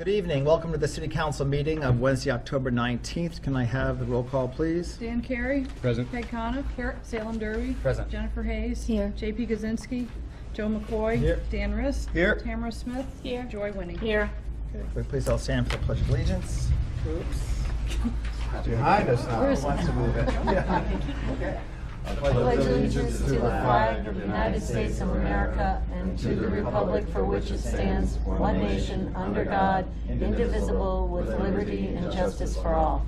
Good evening. Welcome to the City Council meeting of Wednesday, October 19th. Can I have the roll call, please? Dan Carey. Present. Peg Coniff. Here. Salem Derby. Present. Jennifer Hayes. Here. JP Kaczynski. Joe McCoy. Here. Dan Rist. Here. Tamara Smith. Here. Joy Winning. Here. Okay, will you please all stand for the Pledge of Allegiance. Behind us now. Where's- Who wants to move it? Pledge allegiance to the flag of the United States of America and to the republic for which it stands, one nation, under God, indivisible, with liberty and justice for all.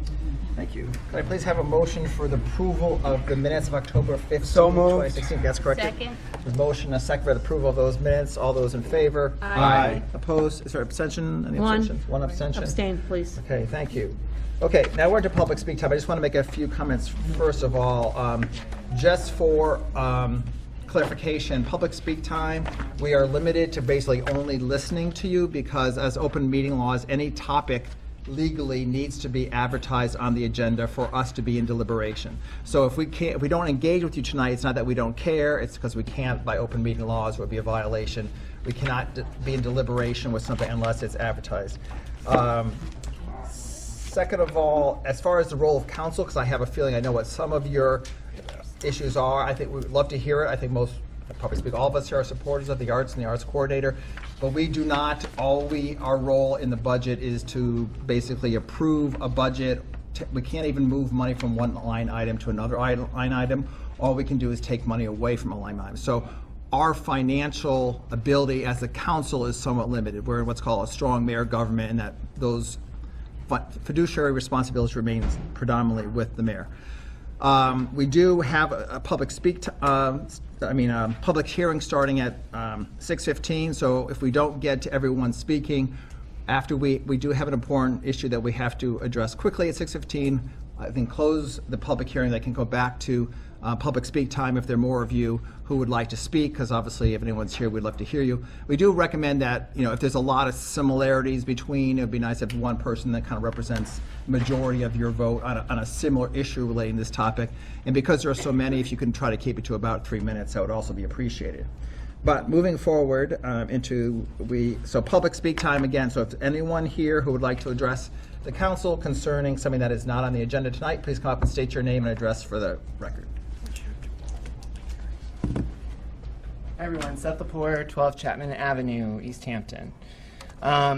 Thank you. Could I please have a motion for the approval of the minutes of October 5th, So moved. 2016? That's correct. Second. There's a motion, a second for the approval of those minutes. All those in favor? Aye. Opposed? Is there abstention? Any One. abstentions? One abstention? Abstain, please. Okay, thank you. Okay, now we're into public speak time. I just want to make a few comments. First of all, just for clarification, public speak time, we are limited to basically only listening to you because as open meeting laws, any topic legally needs to be advertised on the agenda for us to be in deliberation. So if we don't engage with you tonight, it's not that we don't care, it's because we can't by open meeting laws, it would be a violation. We cannot be in deliberation with something unless it's advertised. Second of all, as far as the role of council, because I have a feeling I know what some of your issues are, I think we would love to hear it. I think most, I probably speak all of us here are supporters of the arts and the arts coordinator, but we do not, our role in the budget is to basically approve a budget. We can't even move money from one line item to another line item. All we can do is take money away from a line item. So our financial ability as a council is somewhat limited. We're in what's called a strong mayor government, and that those fiduciary responsibilities remains predominantly with the mayor. We do have a public public hearing starting at 6:15. So if we don't get to everyone speaking, after we do have an important issue that we have to address quickly at 6:15. I think close the public hearing. They can go back to public speak time if there are more of you who would like to speak, because obviously if anyone's here, we'd love to hear you. We do recommend that, if there's a lot of similarities between, it would be nice to have one person that kind of represents the majority of your vote on a similar issue relating to this topic. And because there are so many, if you can try to keep it to about 3 minutes, that would also be appreciated. But moving forward so public speak time again. So if anyone here who would like to address the council concerning something that is not on the agenda tonight, please come up and state your name and address for the record. Hi everyone, Seth Lepore, 12 Chapman Avenue, East Hampton.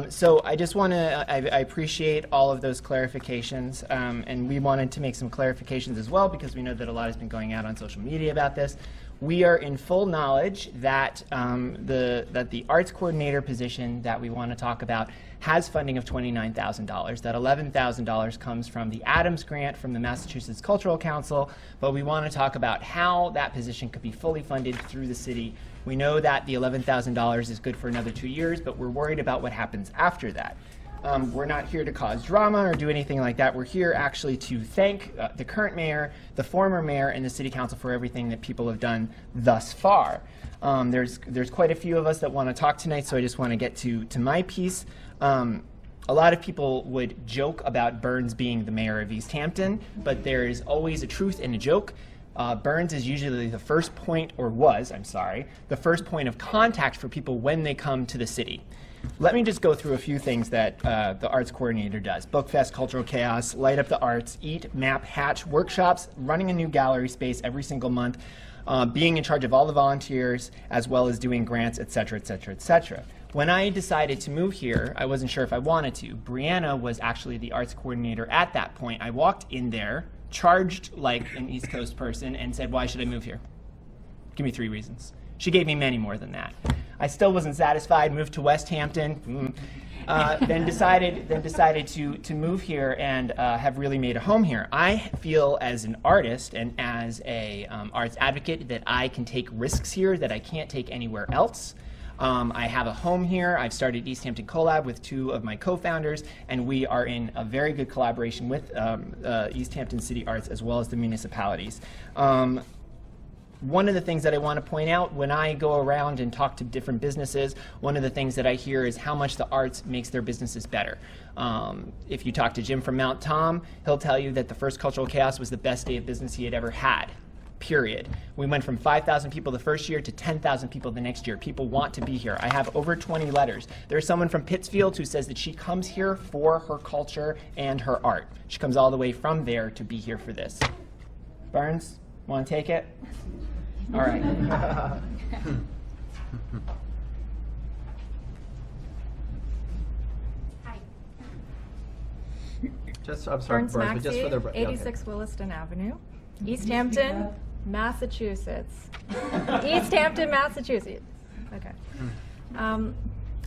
So I just want to, I appreciate all of those clarifications, and we wanted to make some clarifications as well because we know that a lot has been going out on social media about this. We are in full knowledge that the arts coordinator position that we want to talk about has funding of $29,000. That $11,000 comes from the Adams Grant from the Massachusetts Cultural Council, but we want to talk about how that position could be fully funded through the city. We know that the $11,000 is good for another 2 years, but we're worried about what happens after that. We're not here to cause drama or do anything like that. We're here actually to thank the current mayor, the former mayor, and the city council for everything that people have done thus far. There's quite a few of us that want to talk tonight, so I just want to get to my piece. A lot of people would joke about Burns being the mayor of East Hampton, but there is always a truth in a joke. Burns is usually the first point, or was, I'm sorry, the first point of contact for people when they come to the city. Let me just go through a few things that the arts coordinator does. Bookfest, Cultural Chaos, Light Up the Arts, Eat, Map, Hatch, workshops, running a new gallery space every single month, being in charge of all the volunteers, as well as doing grants, et cetera, et cetera, et cetera. When I decided to move here, I wasn't sure if I wanted to. Brianna was actually the arts coordinator at that point. I walked in there, charged like an East Coast person, and said, "Why should I move here? Give me 3 reasons." She gave me many more than that. I still wasn't satisfied, moved to West Hampton, then decided to move here and have really made a home here. I feel as an artist and as a arts advocate that I can take risks here that I can't take anywhere else. I have a home here. I've started East Hampton Collab with 2 of my co-founders, and we are in a very good collaboration with East Hampton City Arts as well as the municipalities. One of the things that I want to point out when I go around and talk to different businesses, one of the things that I hear is how much the arts makes their businesses better. If you talk to Jim from Mount Tom, he'll tell you that the first Cultural Chaos was the best day of business he had ever had. period. We went from 5,000 people the first year to 10,000 people the next year. People want to be here. I have over 20 letters. There's someone from Pittsfield who says that she comes here for her culture and her art. She comes all the way from there to be here for this. Burns, want to take it? All right. Just, I'm sorry, Burns Burns, but just for the... Maxey, yeah, okay. 86 Williston Avenue, East Hampton, Massachusetts. East Hampton, Massachusetts. Okay.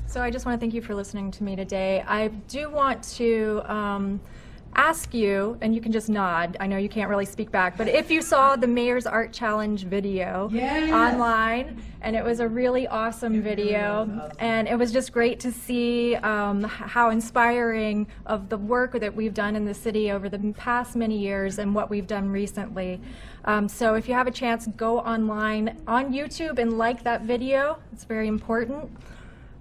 So I just want to thank you for listening to me today. I do want to ask you, and you can just nod, I know you can't really speak back, but if you saw the Mayor's Art Challenge video online, and it was a really awesome video, and it was just great to see how inspiring of the work that we've done in the city over the past many years and what we've done recently. So if you have a chance, go online on YouTube and like that video. It's very important.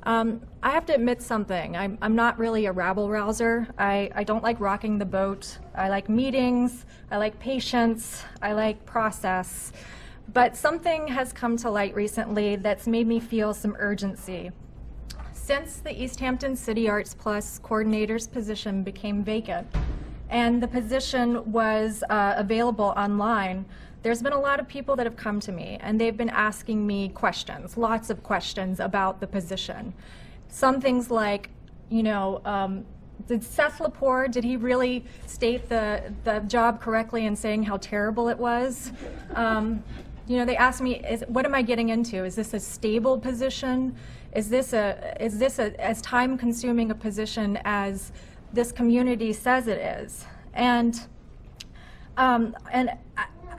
I have to admit something. I'm not really a rabble-rouser. I don't like rocking the boat. I like meetings. I like patience. I like process. But something has come to light recently that's made me feel some urgency. Since the East Hampton City Arts Plus coordinator's position became vacant and the position was available online, there's been a lot of people that have come to me and they've been asking me questions, lots of questions about the position. Some things like, you know, did Seth Lepore, did he really state the job correctly in saying how terrible it was? You know, they asked me, what am I getting into? Is this a stable position? Is this as time-consuming a position as this community says it is?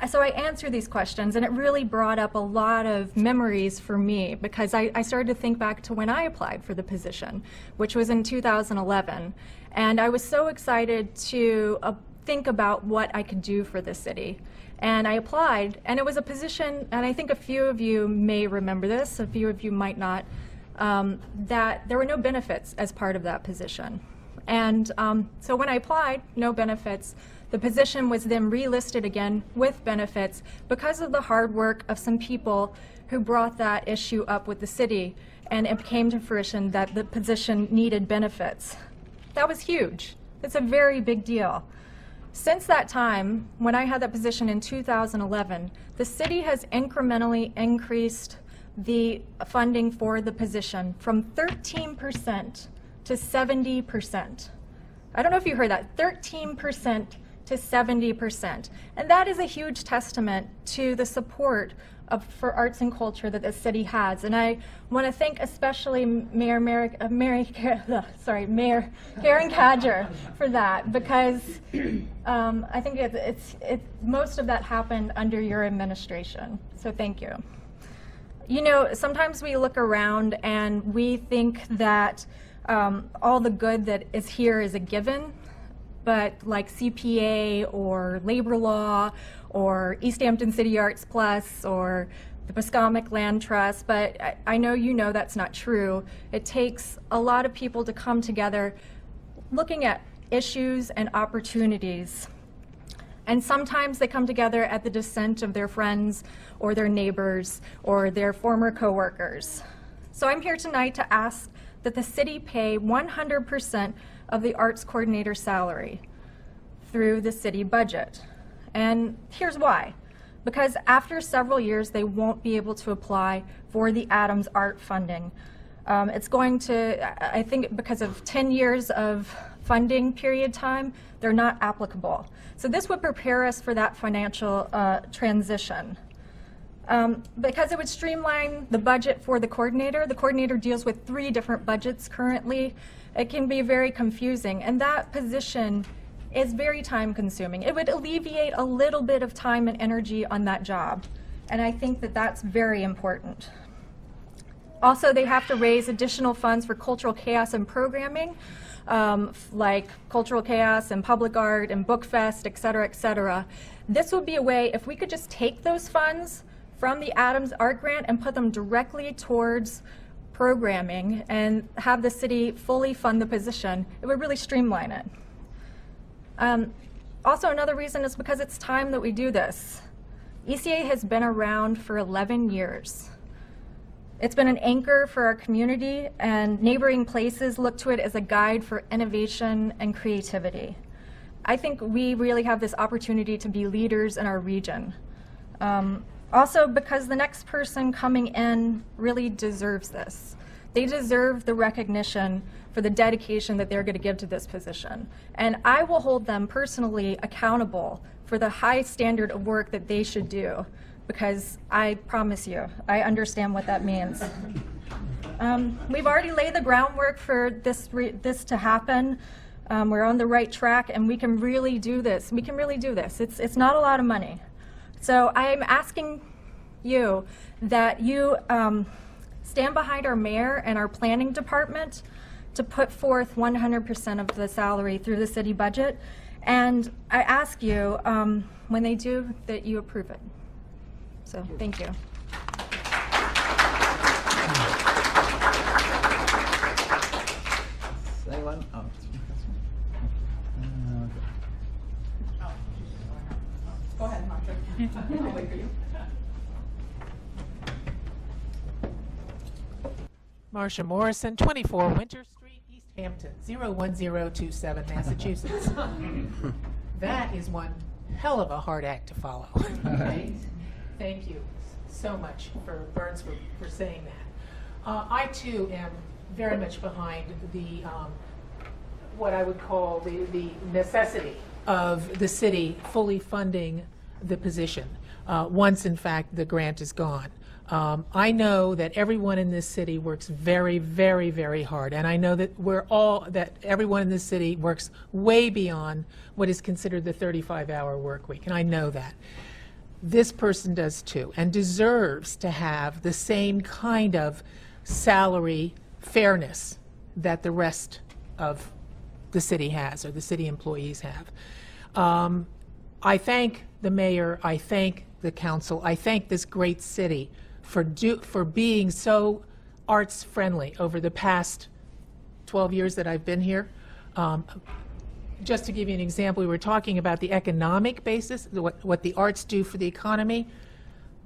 So I answered these questions, and it really brought up a lot of memories for me because I started to think back to when I applied for the position, which was in 2011. And I was so excited to think about what I could do for the city. And I applied, and it was a position, and I think a few of you may remember this, a few of you might not, that there were no benefits as part of that position. And so when I applied, no benefits. The position was then relisted again with benefits because of the hard work of some people who brought that issue up with the city, and it came to fruition that the position needed benefits. That was huge. It's a very big deal. Since that time, when I had that position in 2011, the city has incrementally increased the funding for the position from 13% to 70%. I don't know if you heard that, 13% to 70%. And that is a huge testament to the support for arts and culture that the city has. And I want to thank especially Mayor Karen Cadger for that, because I think most of that happened under your administration. So thank you. You know, sometimes we look around and we think that all the good that is here is a given, but like CPA or labor law or East Hampton City Arts Plus or the Pascomic Land Trust, but I know you know that's not true. It takes a lot of people to come together looking at issues and opportunities. And sometimes they come together at the dissent of their friends or their neighbors or their former coworkers. So I'm here tonight to ask that the city pay 100% of the arts coordinator salary through the city budget. And here's why. Because after several years, they won't be able to apply for the Adams Art funding. It's going to, I think because of 10 years of funding period time, they're not applicable. So this would prepare us for that financial transition. Because it would streamline the budget for the coordinator. The coordinator deals with 3 different budgets currently. It can be very confusing, and that position is very time consuming. It would alleviate a little bit of time and energy on that job, and I think that that's very important. Also, they have to raise additional funds for cultural chaos and programming, like Cultural Chaos and Public Art and Book Fest, et cetera, et cetera. This would be a way, if we could just take those funds from the Adams Art Grant and put them directly towards programming and have the city fully fund the position, it would really streamline it. Also, another reason is because it's time that we do this. ECA has been around for 11 years. It's been an anchor for our community, and neighboring places look to it as a guide for innovation and creativity. I think we really have this opportunity to be leaders in our region. Also, because the next person coming in really deserves this. They deserve the recognition for the dedication that they're going to give to this position. And I will hold them personally accountable for the high standard of work that they should do, because I promise you, I understand what that means. We've already laid the groundwork for this to happen. We're on the right track, and we can really do this. We can really do this. It's not a lot of money. So I'm asking you that you stand behind our mayor and our planning department to put forth 100% of the salary through the city budget. And I ask you, when they do, that you approve it. So, thank you. Anyone? Oh. Go ahead, Martha. I'll wait for you. Marsha Morrison, 24 Winter Street, East Hampton, 01027, Massachusetts. That is one hell of a hard act to follow. Right? Thank you so much for Burns for saying that. I too am very much behind the what I would call the necessity of the city fully funding the position once, in fact, the grant is gone. I know that everyone in this city works very, very, very hard, and I know that everyone in this city works way beyond what is considered the 35-hour work week, and I know that. This person does too, and deserves to have the same kind of salary fairness that the rest of the city has, or the city employees have. I thank the mayor, I thank the council, I thank this great city for being so arts friendly over the past 12 years that I've been here. Just to give you an example, we were talking about the economic basis, what the arts do for the economy.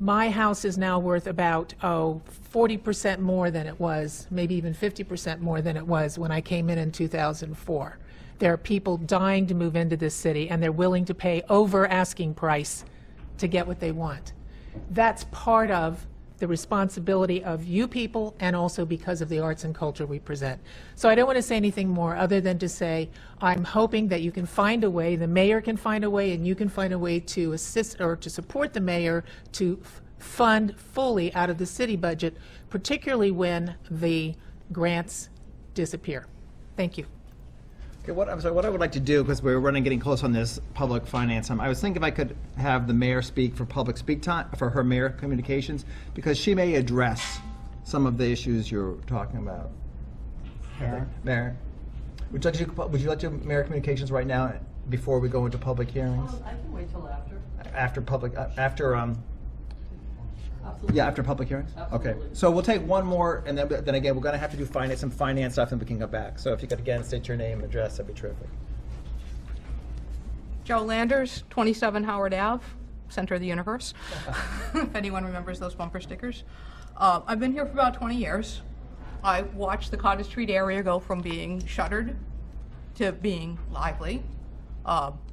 My house is now worth about 40% more than it was, maybe even 50% more than it was when I came in 2004. There are people dying to move into this city, and they're willing to pay over asking price to get what they want. That's part of the responsibility of you people, and also because of the arts and culture we present. So I don't want to say anything more other than to say I'm hoping that you can find a way, the mayor can find a way, and you can find a way to assist or to support the mayor to fund fully out of the city budget, particularly when the grants disappear. Thank you. Okay, what I would like to do, because we're getting close on this public finance, I was thinking if I could have the mayor speak for public speak time, for her mayor communications, because she may address some of the issues you're talking about. Mayor, would you like to do mayor communications right now before we go into public hearings? I can wait till after. After public, Absolutely. yeah, after public hearings? Okay, Absolutely. so we'll take one more, and then again, we're gonna have to do some finance stuff, and we can go back. So if you could again state your name and address, that'd be terrific. Joe Landers, 27 Howard Ave, center of the universe. If anyone remembers those bumper stickers. I've been here for about 20 years. I watched the Cottage Street area go from being shuttered to being lively.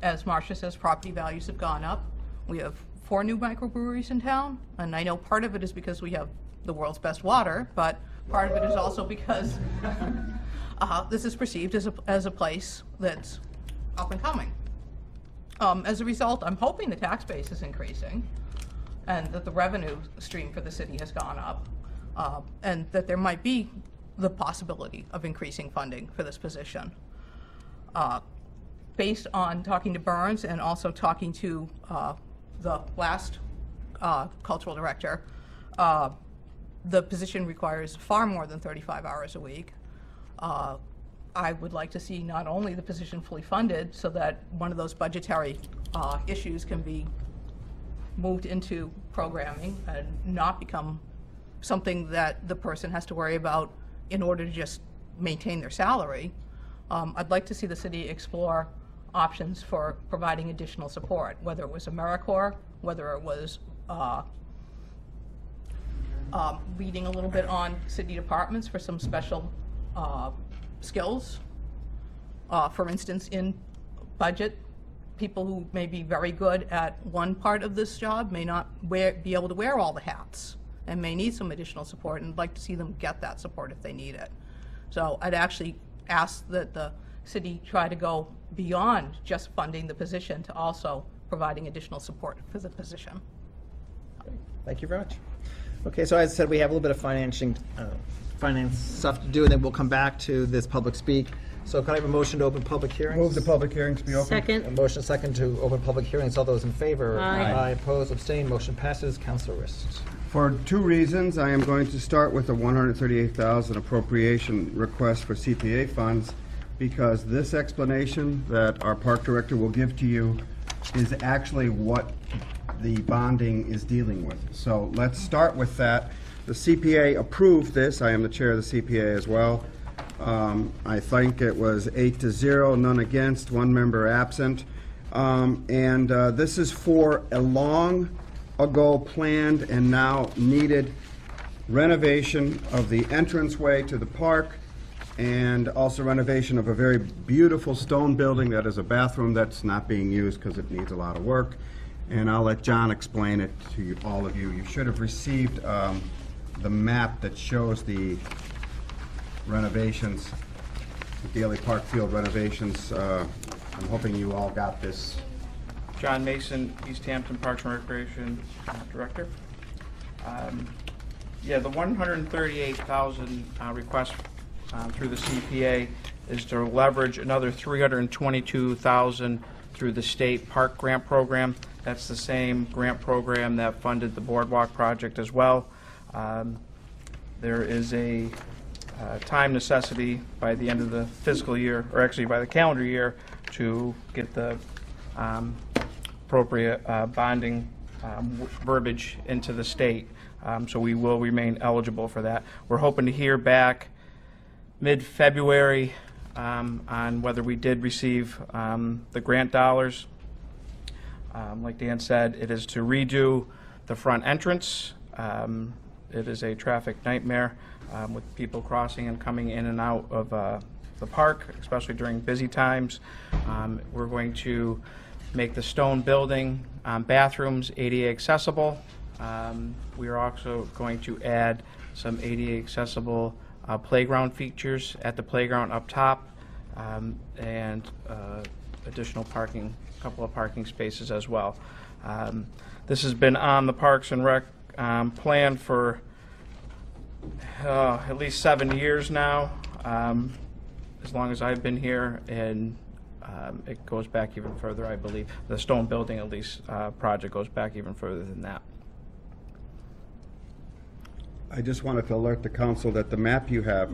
As Marcia says, property values have gone up. We have 4 new microbreweries in town, and I know part of it is because we have the world's best water, but part of it is also because this is perceived as a place that's up and coming. As a result, I'm hoping the tax base is increasing and that the revenue stream for the city has gone up, and that there might be the possibility of increasing funding for this position. Based on talking to Burns and also talking to the last cultural director, the position requires far more than 35 hours a week. I would like to see not only the position fully funded so that one of those budgetary issues can be moved into programming and not become something that the person has to worry about in order to just maintain their salary. I'd like to see the city explore options for providing additional support, whether it was AmeriCorps, whether it was reading a little bit on city departments for some special skills. For instance, in budget, people who may be very good at one part of this job may not be able to wear all the hats and may need some additional support, and I'd like to see them get that support if they need it. So I'd actually ask that the city try to go beyond just funding the position to also providing additional support for the position. Thank you very much. Okay, so as I said, we have a little bit of finance stuff to do, and then we'll come back to this public speak. So can I have a motion to open public hearings? Move the public hearings be open. A Second. motion second to open public hearings. All those in favor? Aye. Aye, opposed, abstained, motion passes. Councilor Rist. For two reasons, I am going to start with the $138,000 appropriation request for CPA funds, because this explanation that our park director will give to you is actually what the bonding is dealing with. So let's start with that. The CPA approved this. I am the chair of the CPA as well. I think it was 8-0, none against, one member absent. This is for a long ago planned and now needed renovation of the entranceway to the park, and also renovation of a very beautiful stone building that is a bathroom that's not being used because it needs a lot of work. And I'll let John explain it to you, all of you. You should have received the map that shows the renovations, the Daly Park Field renovations. I'm hoping you all got this. John Mason, East Hampton Parks and Recreation Director. Yeah, the 138,000 request through the CPA is to leverage another 322,000 through the state park grant program. That's the same grant program that funded the boardwalk project as well. There is a time necessity by the end of the fiscal year, or actually by the calendar year, to get the appropriate bonding verbiage into the state. So we will remain eligible for that. We're hoping to hear back mid-February on whether we did receive the grant dollars. Like Dan said, it is to redo the front entrance. It is a traffic nightmare with people crossing and coming in and out of the park, especially during busy times. We're going to make the stone building bathrooms ADA accessible. We are also going to add some ADA accessible playground features at the playground up top, and additional parking, a couple of parking spaces as well. This has been on the Parks and Rec plan for at least 7 years now, as long as I've been here, and it goes back even further, I believe. The stone building, at least, project goes back even further than that. I just wanted to alert the council that the map you have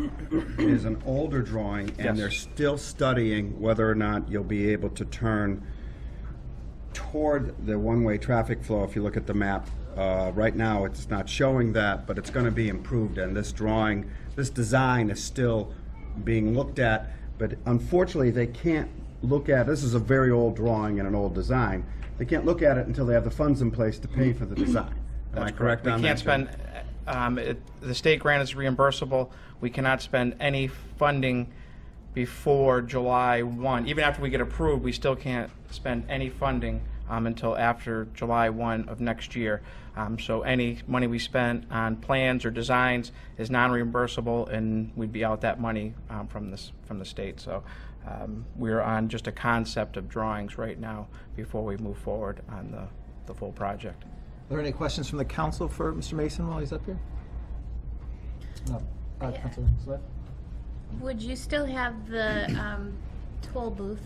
is an older drawing, and Yes. they're still studying whether or not you'll be able to turn toward the one-way traffic flow. If you look at the map, right now it's not showing that, but it's going to be improved, and this drawing, this design is still being looked at, but unfortunately they can't look at, this is a very old drawing and an old design, they can't look at it until they have the funds in place to pay for the design. Am I correct on that? We can't spend, the state grant is reimbursable. We cannot spend any funding before July 1. Even after we get approved, we still can't spend any funding until after July 1 of next year. So any money we spent on plans or designs is non-reimbursable, and we'd be out that money from the state. So we're on just a concept of drawings right now before we move forward on the full project. Are there any questions from the council for Mr. Mason while he's up here? No. Councilor Swift? Would you still have the toll booth?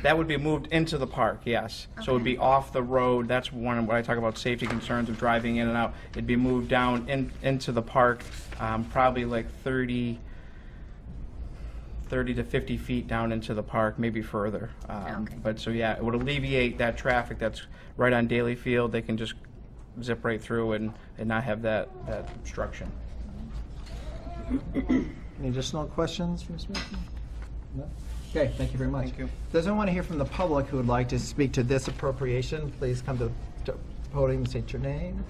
That would be moved into the park, yes. So it would be off the road. That's one of what I talk about, safety concerns of driving in and out. It'd be moved down into the park, probably like 30 to 50 feet down into the park, maybe further. Okay. But so yeah, it would alleviate that traffic that's right on Daly Field. They can just zip right through and not have that obstruction. Any additional questions for Mr. Mason? No? Okay, thank you very much. Thank you. Does anyone want to hear from the public who would like to speak to this appropriation? Please come to podium, state your name.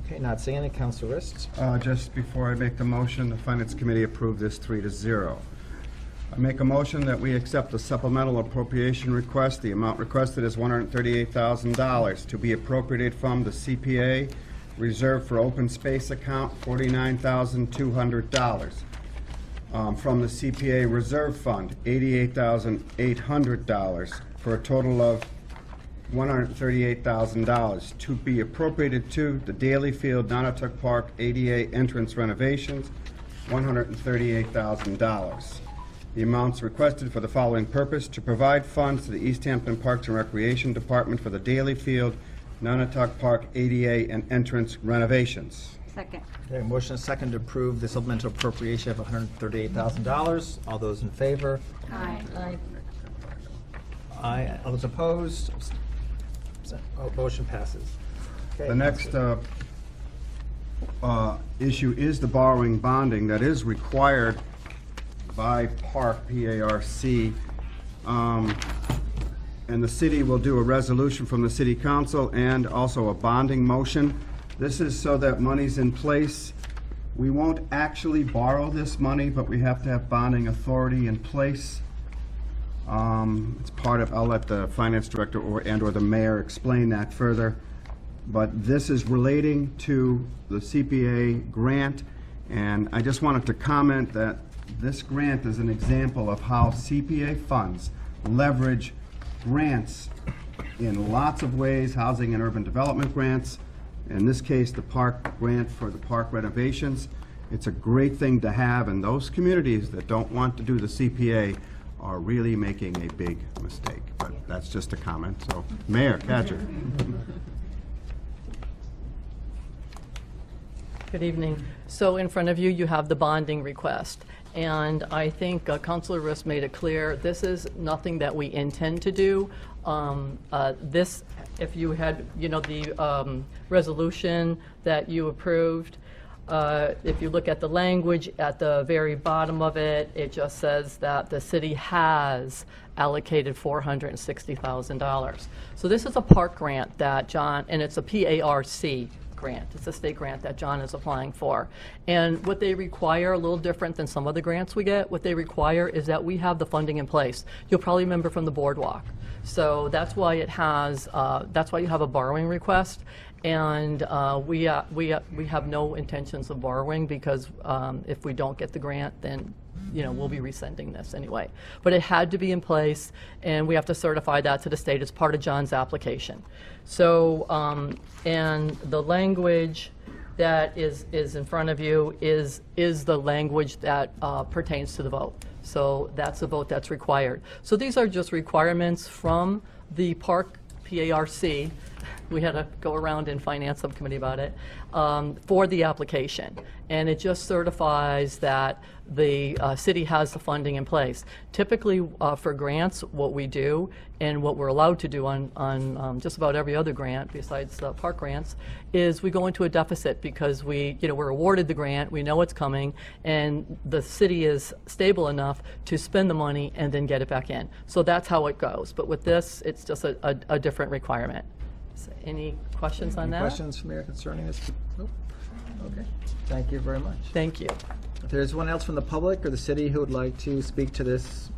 Okay, not seeing any. Councilor Rist. Just before I make the motion, the Finance Committee approved this 3-0. I make a motion that we accept the supplemental appropriation request. The amount requested is $138,000 to be appropriated from the CPA Reserve for Open Space account, $49,200. From the CPA Reserve Fund, $88,800, for a total of $138,000 to be appropriated to the Daly Field Nonotuck Park ADA entrance renovations, $138,000. The amounts requested for the following purpose: to provide funds to the East Hampton Parks and Recreation Department for the Daly Field Nonotuck Park ADA and entrance renovations. Second. Okay, motion is second to approve the supplemental appropriation of $138,000. All those in favor? Aye. Aye. All those opposed? Motion passes. Okay, The next issue is the borrowing bonding that is required by PARC, P-A-R-C. And the city will do a resolution from the city council and also a bonding motion. This is so that money's in place. We won't actually borrow this money, but we have to have bonding authority in place. It's part of, I'll let the finance director or the mayor explain that further. But this is relating to the CPA grant, and I just wanted to comment that this grant is an example of how CPA funds leverage grants in lots of ways, housing and urban development grants. In this case, the park grant for the park renovations. It's a great thing to have, and those communities that don't want to do the CPA are really making a big mistake. But that's just a comment. So, Mayor Cadger. Good evening. So in front of you, you have the bonding request. And I think Councilor Rist made it clear, this is nothing that we intend to do. This, if you had, the resolution that you approved, if you look at the language at the very bottom of it, it just says that the city has allocated $460,000. So this is a park grant that John, and it's a PARC grant. It's a state grant that John is applying for. And what they require, a little different than some of the grants we get, what they require is that we have the funding in place. You'll probably remember from the boardwalk. So that's why it has, that's why you have a borrowing request. And we have no intentions of borrowing because if we don't get the grant, then we'll be resending this anyway. But it had to be in place, and we have to certify that to the state as part of John's application. So, and the language that is in front of you is the language that pertains to the vote. So that's the vote that's required. So these are just requirements from the park, PARC. We had to go around in finance subcommittee about it, for the application. And it just certifies that the city has the funding in place. Typically for grants, what we do and what we're allowed to do on just about every other grant besides park grants is we go into a deficit because we're awarded the grant, we know it's coming, and the city is stable enough to spend the money and then get it back in. So that's how it goes. But with this, it's just a different requirement. So any questions on that? Any questions from Mayor concerning this? Nope. Okay. Thank you very much. Thank you. If there's anyone else from the public or the city who would like to speak to this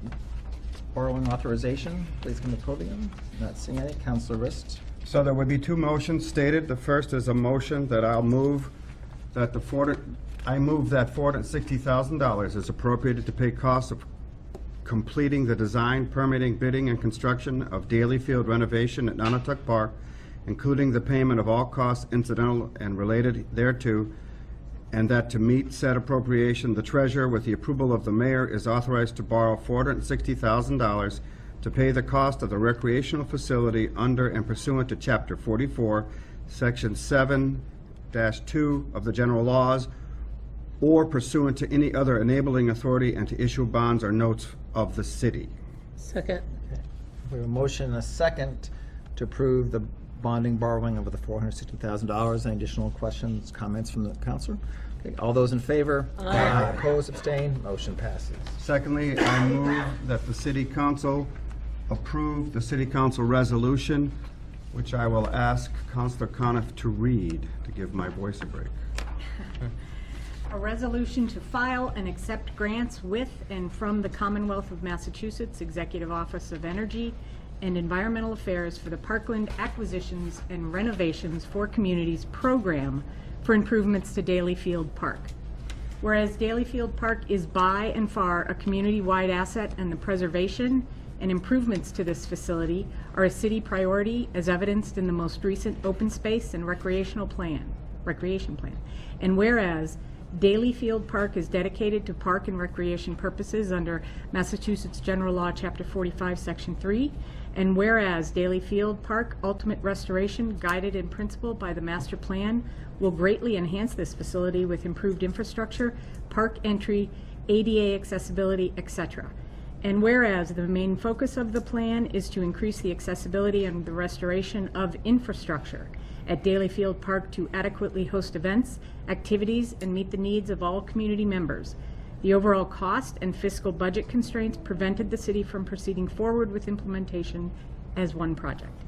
borrowing authorization, please come to the podium. Not seeing any. Councilor Rist. So there would be two motions stated. The first is a motion that I'll move that I move that $460,000 is appropriated to pay costs of completing the design, permitting, bidding, and construction of Daly Field renovation at Nonotuck Park, including the payment of all costs incidental and related thereto, and that to meet said appropriation, the treasurer, with the approval of the mayor, is authorized to borrow $460,000 to pay the cost of the recreational facility under and pursuant to Chapter 44, Section 7-2 of the general laws, or pursuant to any other enabling authority, and to issue bonds or notes of the city. Second. Okay. We have a motion and a second to approve the bonding borrowing of the $460,000. Any additional questions, comments from the council? Okay. All those in favor? Aye. Opposed, abstained, motion passes. Secondly, I move that the city council approve the city council resolution which I will ask Councilor Coniff to read to give my voice a break. A resolution to file and accept grants with and from the Commonwealth of Massachusetts Executive Office of Energy and Environmental Affairs for the Parkland Acquisitions and Renovations for Communities program for improvements to Daly Field Park. Whereas Daly Field Park is by and far a community-wide asset, and the preservation and improvements to this facility are a city priority as evidenced in the most recent open space and recreation plan. And whereas Daly Field Park is dedicated to park and recreation purposes under Massachusetts General Law, Chapter 45, Section 3, and whereas Daly Field Park ultimate restoration, guided in principle by the master plan, will greatly enhance this facility with improved infrastructure, park entry, ADA accessibility, etc. And whereas the main focus of the plan is to increase the accessibility and the restoration of infrastructure at Daly Field Park to adequately host events, activities, and meet the needs of all community members. The overall cost and fiscal budget constraints prevented the city from proceeding forward with implementation as one project.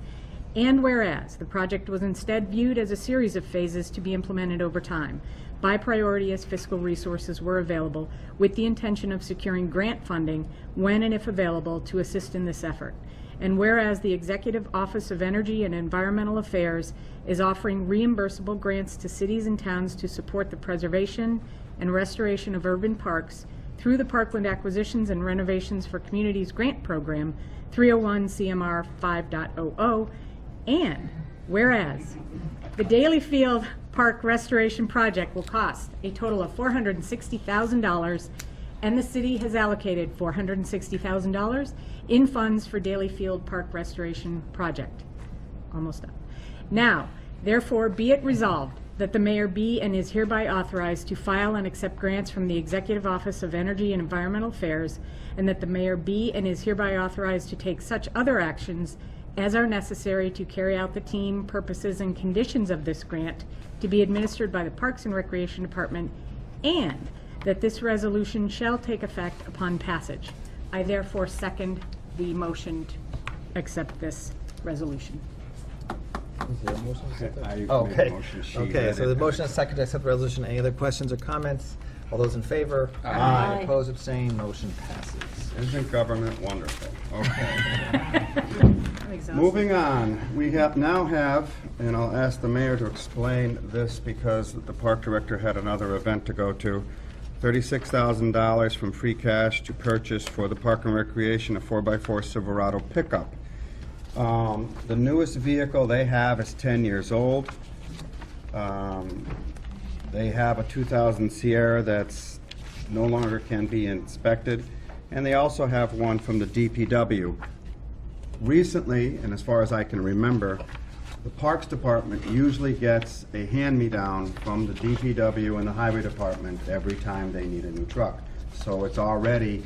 And whereas the project was instead viewed as a series of phases to be implemented over time, by priority as fiscal resources were available, with the intention of securing grant funding when and if available to assist in this effort. And whereas the Executive Office of Energy and Environmental Affairs is offering reimbursable grants to cities and towns to support the preservation and restoration of urban parks through the Parkland Acquisitions and Renovations for Communities Grant Program 301 CMR 5.00, and whereas the Daly Field Park Restoration Project will cost a total of $460,000, and the city has allocated $460,000 in funds for Daly Field Park Restoration Project. Almost done. Now, therefore, be it resolved that the mayor be and is hereby authorized to file and accept grants from the Executive Office of Energy and Environmental Affairs, and that the mayor be and is hereby authorized to take such other actions as are necessary to carry out the team, purposes, and conditions of this grant to be administered by the Parks and Recreation Department, and that this resolution shall take effect upon passage. I therefore second the motion to accept this resolution. Okay. Okay, so the motion is second to accept the resolution. Any other questions or comments? All those in favor? Aye. Opposed, abstained, motion passes. Isn't government wonderful? Okay. Moving on, we now have, and I'll ask the mayor to explain this because the park director had another event to go to, $36,000 from free cash to purchase for the Park and Recreation a 4x4 Silverado pickup. The newest vehicle they have is 10 years old. They have a 2000 Sierra that's no longer can be inspected, and they also have one from the DPW. Recently, and as far as I can remember, the Parks Department usually gets a hand-me-down from the DPW and the Highway Department every time they need a new truck. So it's already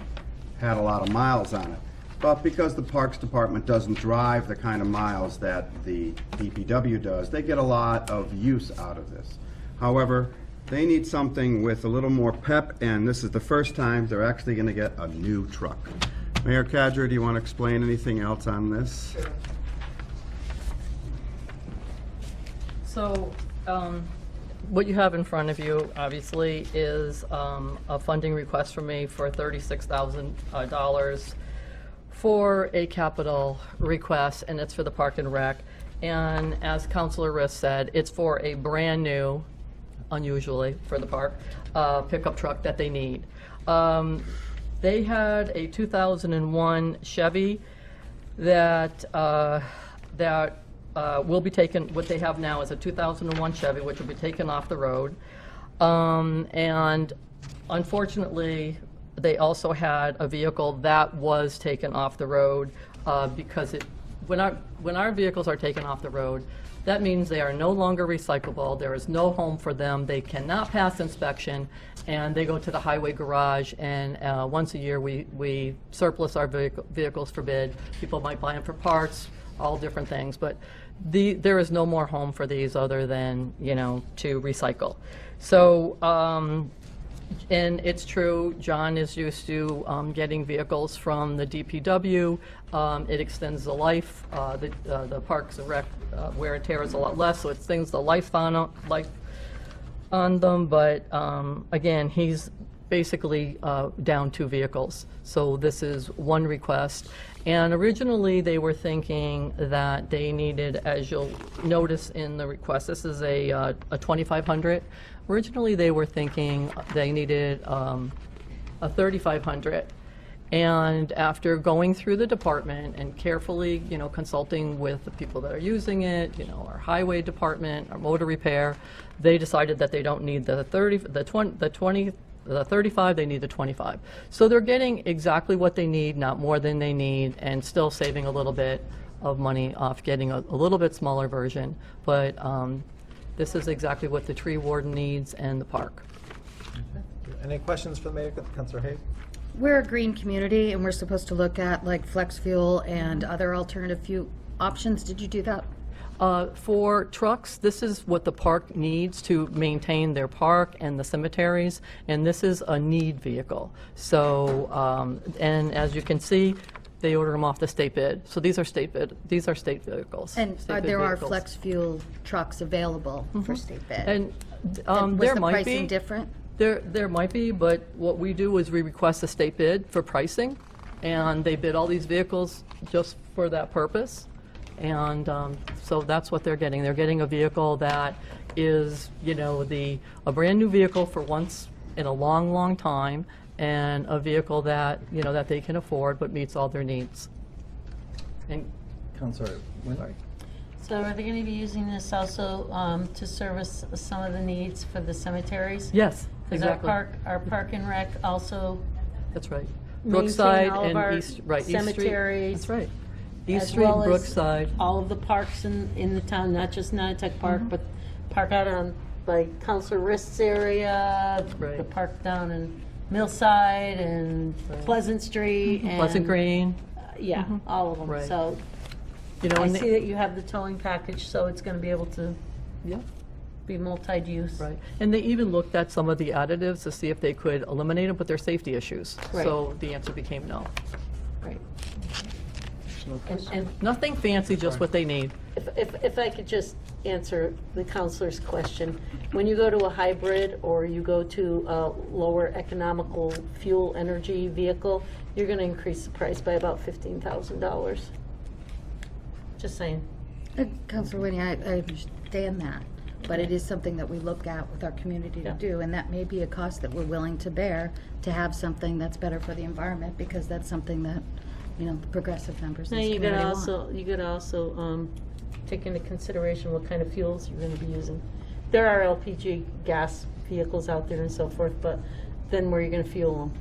had a lot of miles on it. But because the Parks Department doesn't drive the kind of miles that the DPW does, they get a lot of use out of this. However, they need something with a little more pep, and this is the first time they're actually going to get a new truck. Mayor Cadger, do you want to explain anything else on this? Sure. So, what you have in front of you, obviously, is a funding request from me for $36,000 for a capital request, and it's for the Park and Rec. And as Councilor Riss said, it's for a brand new, unusually for the park, pickup truck that they need. They had a 2001 Chevy that will be taken. What they have now is a 2001 Chevy, which will be taken off the road. And unfortunately, they also had a vehicle that was taken off the road because when our vehicles are taken off the road, that means they are no longer recyclable. There is no home for them. They cannot pass inspection, and they go to the highway garage, and once a year we surplus our vehicles for bid. People might buy them for parts, all different things, but there is no more home for these other than, to recycle. So And it's true, John is used to getting vehicles from the DPW. It extends the life. The Parks and Rec wear and tear is a lot less, so it extends the life on them. But again, he's basically down 2 vehicles. So this is one request. And originally, they were thinking that they needed, as you'll notice in the request, this is a 2500. Originally, they were thinking they needed a 3500. And after going through the department and carefully, consulting with the people that are using it, our highway department, our motor repair, they decided that they don't need the 35, they need the 25. So they're getting exactly what they need, not more than they need, and still saving a little bit of money off getting a little bit smaller version. But this is exactly what the tree warden needs and the park. Any questions for the mayor, Councilor Hayes? We're a green community, and we're supposed to look at like flex fuel and other alternative fuel options. Did you do that? For trucks, this is what the park needs to maintain their park and the cemeteries, and this is a need vehicle. So, and as you can see, they order them off the state bid. So these are state bid. These are state vehicles. And state bid there are vehicles. flex fuel trucks available for state bid. And Was there the might pricing be. different? There might be, but what we do is we request a state bid for pricing, and they bid all these vehicles just for that purpose. And so that's what they're getting. They're getting a vehicle that is, a brand new vehicle for once in a long, long time, and a vehicle that, that they can afford but meets all their needs. And Councilor Wynn? So are they going to be using this also to service some of the needs for the cemeteries? yes, Because exactly. our park and rec also That's right. maintain Brookside all of and our East, right, East Street. cemeteries. That's right. East as Street, well as Brookside. all of the parks in the town, not just Natatuck Park, but park out on like Councilor Rist's area, Right. the park down in Millside and Pleasant Street and Pleasant Green. Yeah, all of them. Right. So I and see that you have the towing package, so it's going to be able to yeah. be multi-use. Right, and they even looked at some of the additives to see if they could eliminate them, but they're safety issues. Right. So the answer became no. Right. And Nothing fancy, just what they need. if I could just answer the counselor's question, when you go to a hybrid or you go to a lower economical fuel energy vehicle, you're going to increase the price by about $15,000. Just saying. Councilor Winnie, I understand that, but it is something that we look at with our community to Yeah. do, and that may be a cost that we're willing to bear to have something that's better for the environment, because that's something that, the progressive members in Now this you community gotta want. also take into consideration what kind of fuels you're going to be using. There are LPG gas vehicles out there and so forth, but then where you're going to fuel them.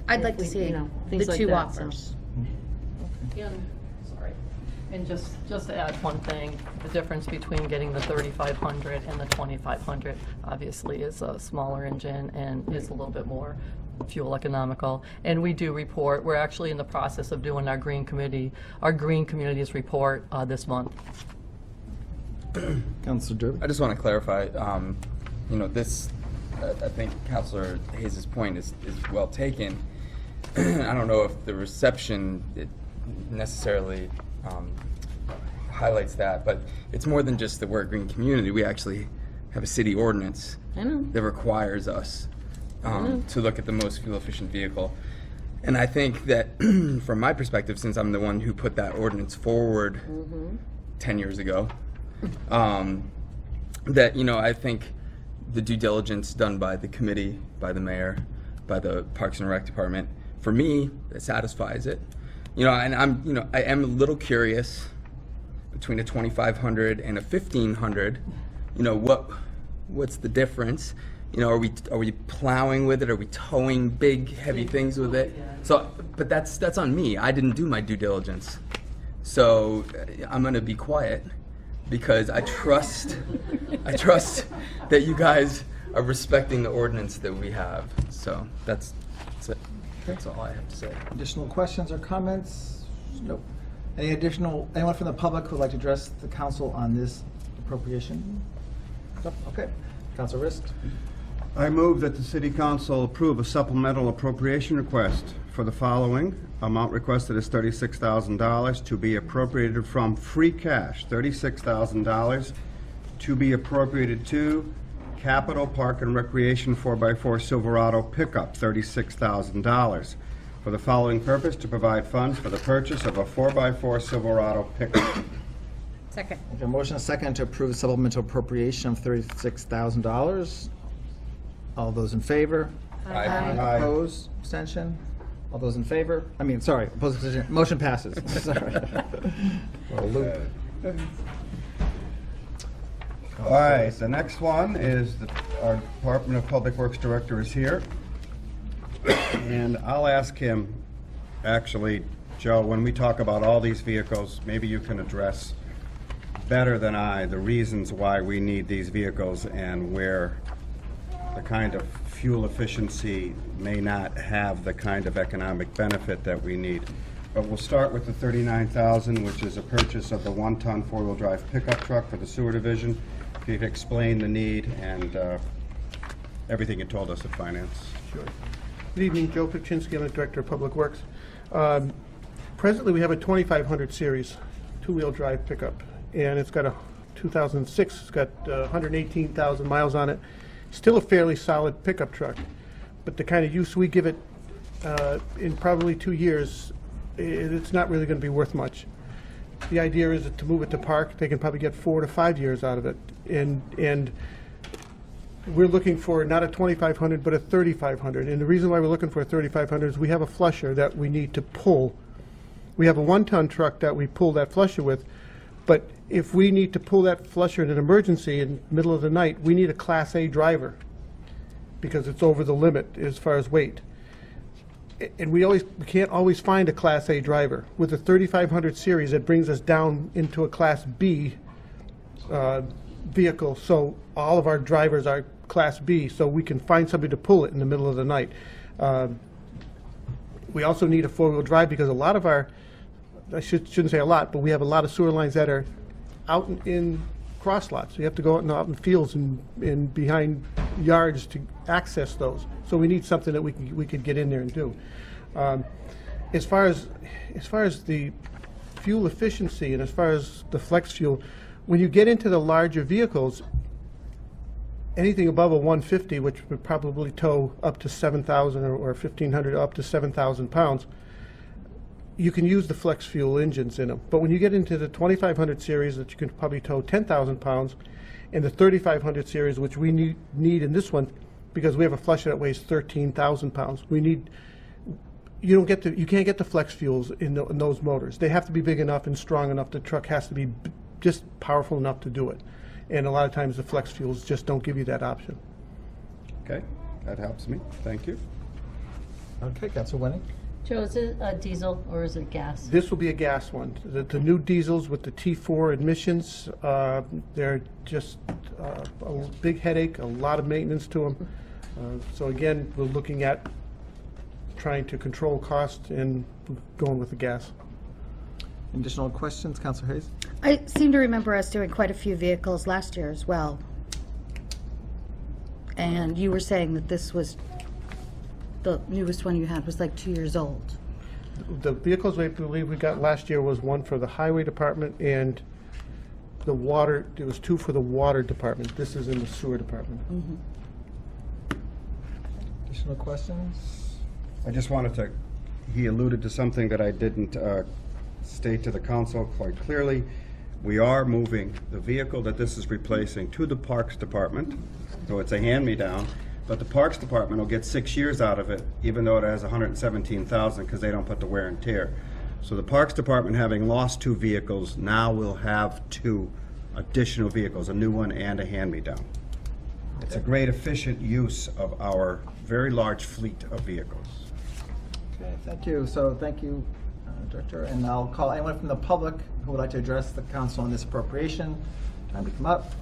I'd like to see things the like two that, so. offers. Sorry. And just to add one thing, the difference between getting the 3500 and the 2500 obviously is a smaller engine and is a little bit more fuel economical. And we do report, we're actually in the process of doing our green communities report this month. Councilor Derby? I just want to clarify, this, I think Councilor Hayes' point is well taken. I don't know if the reception necessarily highlights that, but it's more than just the word green community. We actually have a city ordinance that requires us to look at the most fuel-efficient vehicle. And I think that, from my perspective, since I'm the one who put that ordinance forward 10 years ago, that, I think the due diligence done by the committee, by the mayor, by the Parks and Rec Department, for me, it satisfies it. And I am a little curious between a 2500 and a 1500, what's the difference? Are we plowing with it? Are we towing big, heavy things with it? So, but that's on me. I didn't do my due diligence. So I'm gonna be quiet because I trust that you guys are respecting the ordinance that we have. So that's it. That's all I have to say. Additional questions or comments? Nope. Anyone from the public who would like to address the council on this appropriation? Nope. Okay. Councilor Rist? I move that the City Council approve a supplemental appropriation request for the following. Amount requested is $36,000 to be appropriated from free cash, $36,000 to be appropriated to Capital Park and Recreation 4x4 Silverado pickup, $36,000. For the following purpose, to provide funds for the purchase of a 4x4 Silverado pickup. Second. A motion, a second, to approve supplemental appropriation of $36,000. All those in favor? Aye. Opposed? Abstention? All those in favor? I mean, sorry, opposed, abstention. Motion passes. Sorry. Little loop. All right, the next one is our Department of Public Works Director is here. And I'll ask him, actually, Joe, when we talk about all these vehicles, maybe you can address better than I the reasons why we need these vehicles and where the kind of fuel efficiency may not have the kind of economic benefit that we need. But we'll start with the $39,000, which is a purchase of the 1-ton four-wheel drive pickup truck for the sewer division. If you could explain the need and everything you told us at Finance. Sure. Good evening, Joe Pichinski, I'm the Director of Public Works. Presently, we have a 2500 series two-wheel drive pickup, and it's got a 2006, it's got 118,000 miles on it. Still a fairly solid pickup truck, but the kind of use we give it in probably 2 years, it's not really going to be worth much. The idea is to move it to park. They can probably get 4 to 5 years out of it, and we're looking for not a 2500 but a 3500. And the reason why we're looking for a 3500 is we have a flusher that we need to pull. We have a 1-ton truck that we pull that flusher with, but if we need to pull that flusher in an emergency in the middle of the night, we need a Class A driver because it's over the limit as far as weight. And we can't always find a Class A driver. With the 3500 series, it brings us down into a Class B vehicle, so all of our drivers are Class B, so we can find somebody to pull it in the middle of the night. We also need a four-wheel drive because a lot of our, I shouldn't say a lot, but we have a lot of sewer lines that are out in cross lots. You have to go out in fields and behind yards to access those. So we need something that we could get in there and do. As far as the fuel efficiency and as far as the flex fuel, when you get into the larger vehicles, anything above a 150, which would probably tow up to 7,000 or 1,500 up to 7,000 pounds, you can use the flex fuel engines in them. But when you get into the 2500 series that you can probably tow 10,000 pounds, and the 3500 series, which we need in this one, because we have a flusher that weighs 13,000 pounds, you can't get the flex fuels in those motors. They have to be big enough and strong enough. The truck has to be just powerful enough to do it. And a lot of times the flex fuels just don't give you that option. Okay, that helps me. Thank you. Okay, Councilor Winning. Joe, is it a diesel or is it gas? This will be a gas one. The new diesels with the T4 emissions, they're just a big headache, a lot of maintenance to them. So again, we're looking at trying to control cost and going with the gas. Additional questions, Councilor Hayes? I seem to remember us doing quite a few vehicles last year as well. And you were saying that this was, the newest one you had was like 2 years old. The vehicles we believe we got last year was one for the highway department and the water, there was 2 for the water department. This is in the sewer department. Mm-hmm. Additional questions? I just wanted to, he alluded to something that I didn't state to the council quite clearly. We are moving the vehicle that this is replacing to the Parks Department, so it's a hand-me-down, but the Parks Department will get 6 years out of it, even though it has 117,000 because they don't put the wear and tear. So the Parks Department, having lost 2 vehicles, now will have 2 additional vehicles, a new one and a hand-me-down. It's a great efficient use of our very large fleet of vehicles. Okay, thank you. So thank you, Director. And I'll call anyone from the public who would like to address the council on this appropriation. Time to come up.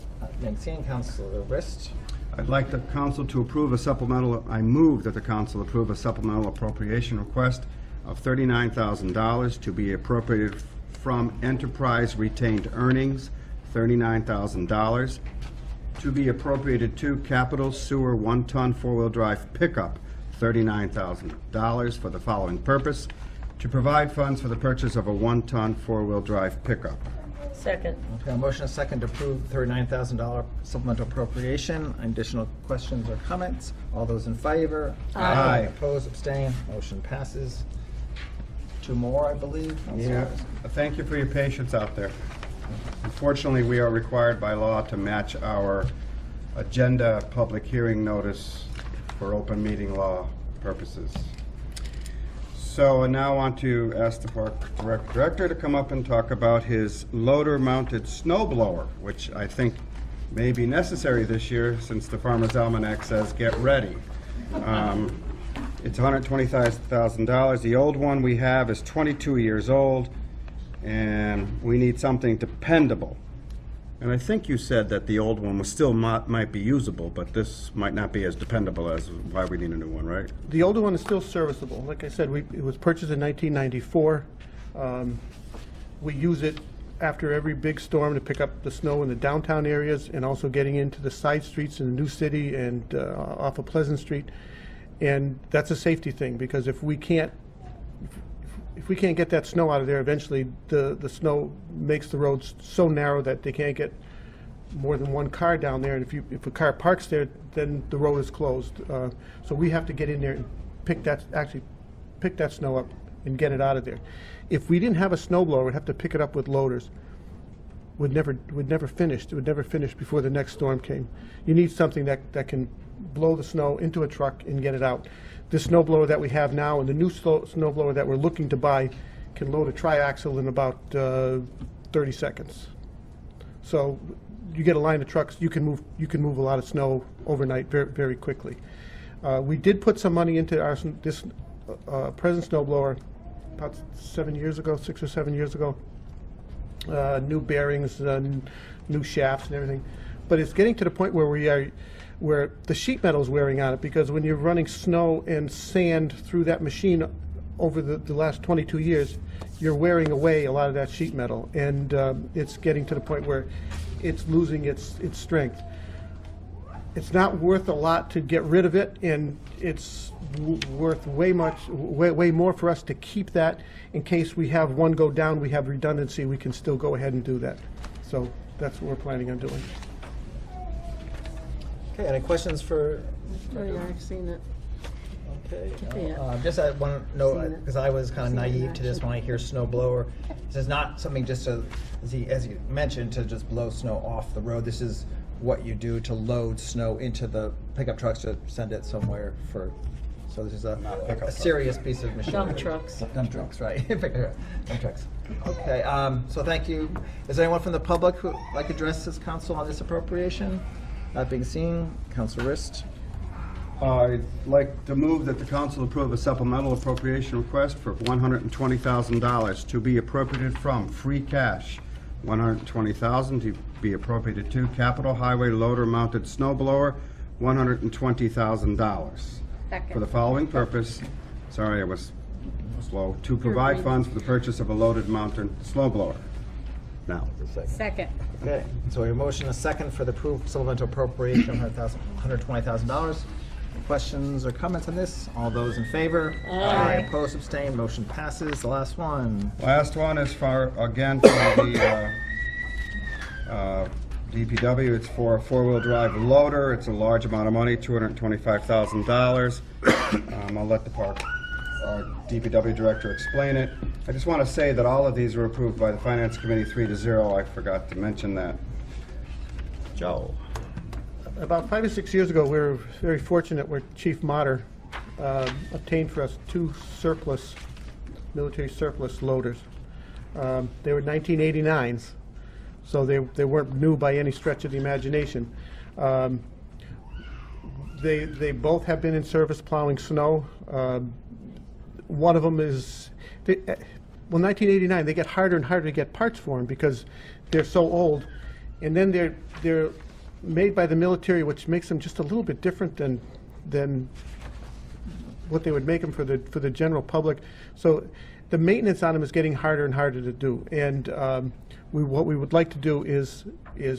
Being seen, Councilor Rist. I'd like the council to approve a supplemental, I move that the council approve a supplemental appropriation request of $39,000 to be appropriated from enterprise retained earnings, $39,000, to be appropriated to capital sewer 1-ton 4-wheel drive pickup, $39,000 for the following purpose: to provide funds for the purchase of a 1-ton 4-wheel drive pickup. Second. Okay, a motion and a second to approve $39,000 supplemental appropriation. Additional questions or comments? All those in favor? Aye. Opposed, abstained, motion passes. Two more, I believe. Yeah, thank you for your patience out there. Unfortunately, we are required by law to match our agenda public hearing notice for open meeting law purposes. So I now want to ask the Park Director to come up and talk about his loader-mounted snow blower, which I think may be necessary this year since the Farmer's Almanac says get ready. It's $120,000. The old one we have is 22 years old, and we need something dependable. And I think you said that the old one was still might be usable, but this might not be as dependable as why we need a new one, right? The older one is still serviceable. Like I said, it was purchased in 1994. We use it after every big storm to pick up the snow in the downtown areas and also getting into the side streets in the new city and off of Pleasant Street. And that's a safety thing, because if we can't get that snow out of there, eventually the snow makes the roads so narrow that they can't get more than one car down there. And if a car parks there, then the road is closed. So we have to get in there and pick that snow up and get it out of there. If we didn't have a snow blower, we'd have to pick it up with loaders. Would never finish. It would never finish before the next storm came. You need something that can blow the snow into a truck and get it out. This snow blower that we have now and the new snow blower that we're looking to buy can load a triaxle in about 30 seconds. So you get a line of trucks, you can move a lot of snow overnight very, very quickly. We did put some money into this present snow blower about 7 years ago, 6 or 7 years ago. New bearings, new shafts and everything. But it's getting to the point where the sheet metal is wearing on it, because when you're running snow and sand through that machine over the last 22 years, you're wearing away a lot of that sheet metal, and it's getting to the point where it's losing its strength. It's not worth a lot to get rid of it, and it's worth way more for us to keep that in case we have one go down. We have redundancy. We can still go ahead and do that. So that's what we're planning on doing. Okay, any questions for? Oh, yeah, I've seen it. Okay. Yeah. Just one note, Seen it. because I was kind of Seen it in naive to this action. when I hear snow blower. This is not something just to, as you mentioned, to just blow snow off the road. This is what you do to load snow into the pickup trucks to send it somewhere for. So this is a serious piece of machinery. Dump trucks. Dump trucks, right? Dump trucks. Okay. So thank you. Is there anyone from the public who would like to address this council on this appropriation? Not being seen, Councilor Rist. I'd like to move that the council approve a supplemental appropriation request for $120,000 to be appropriated from free cash. $120,000 to be appropriated to capital highway loader mounted snow blower, $120,000. For the following purpose, sorry I was slow, to provide funds for the purchase of a loaded mounted snow blower. Now. Second. Okay, so we have a motion, a second for the approved supplemental appropriation of $120,000. Questions or comments on this? All those in favor? Aye. Opposed, abstained, motion passes. The last one. Last one is for, again, for the DPW. It's for a four-wheel drive loader. It's a large amount of money, $225,000. I'll let the our DPW director explain it. I just want to say that all of these were approved by the Finance Committee 3-0. I forgot to mention that. Joe. About 5 or 6 years ago, we were very fortunate where Chief Motter obtained for us 2 military surplus loaders. They were 1989s, so they weren't new by any stretch of the imagination. They both have been in service plowing snow. One of them is, 1989, they get harder and harder to get parts for them because they're so old. And then they're made by the military, which makes them just a little bit different than what they would make them for the general public. So the maintenance on them is getting harder and harder to do. And what we would like to do is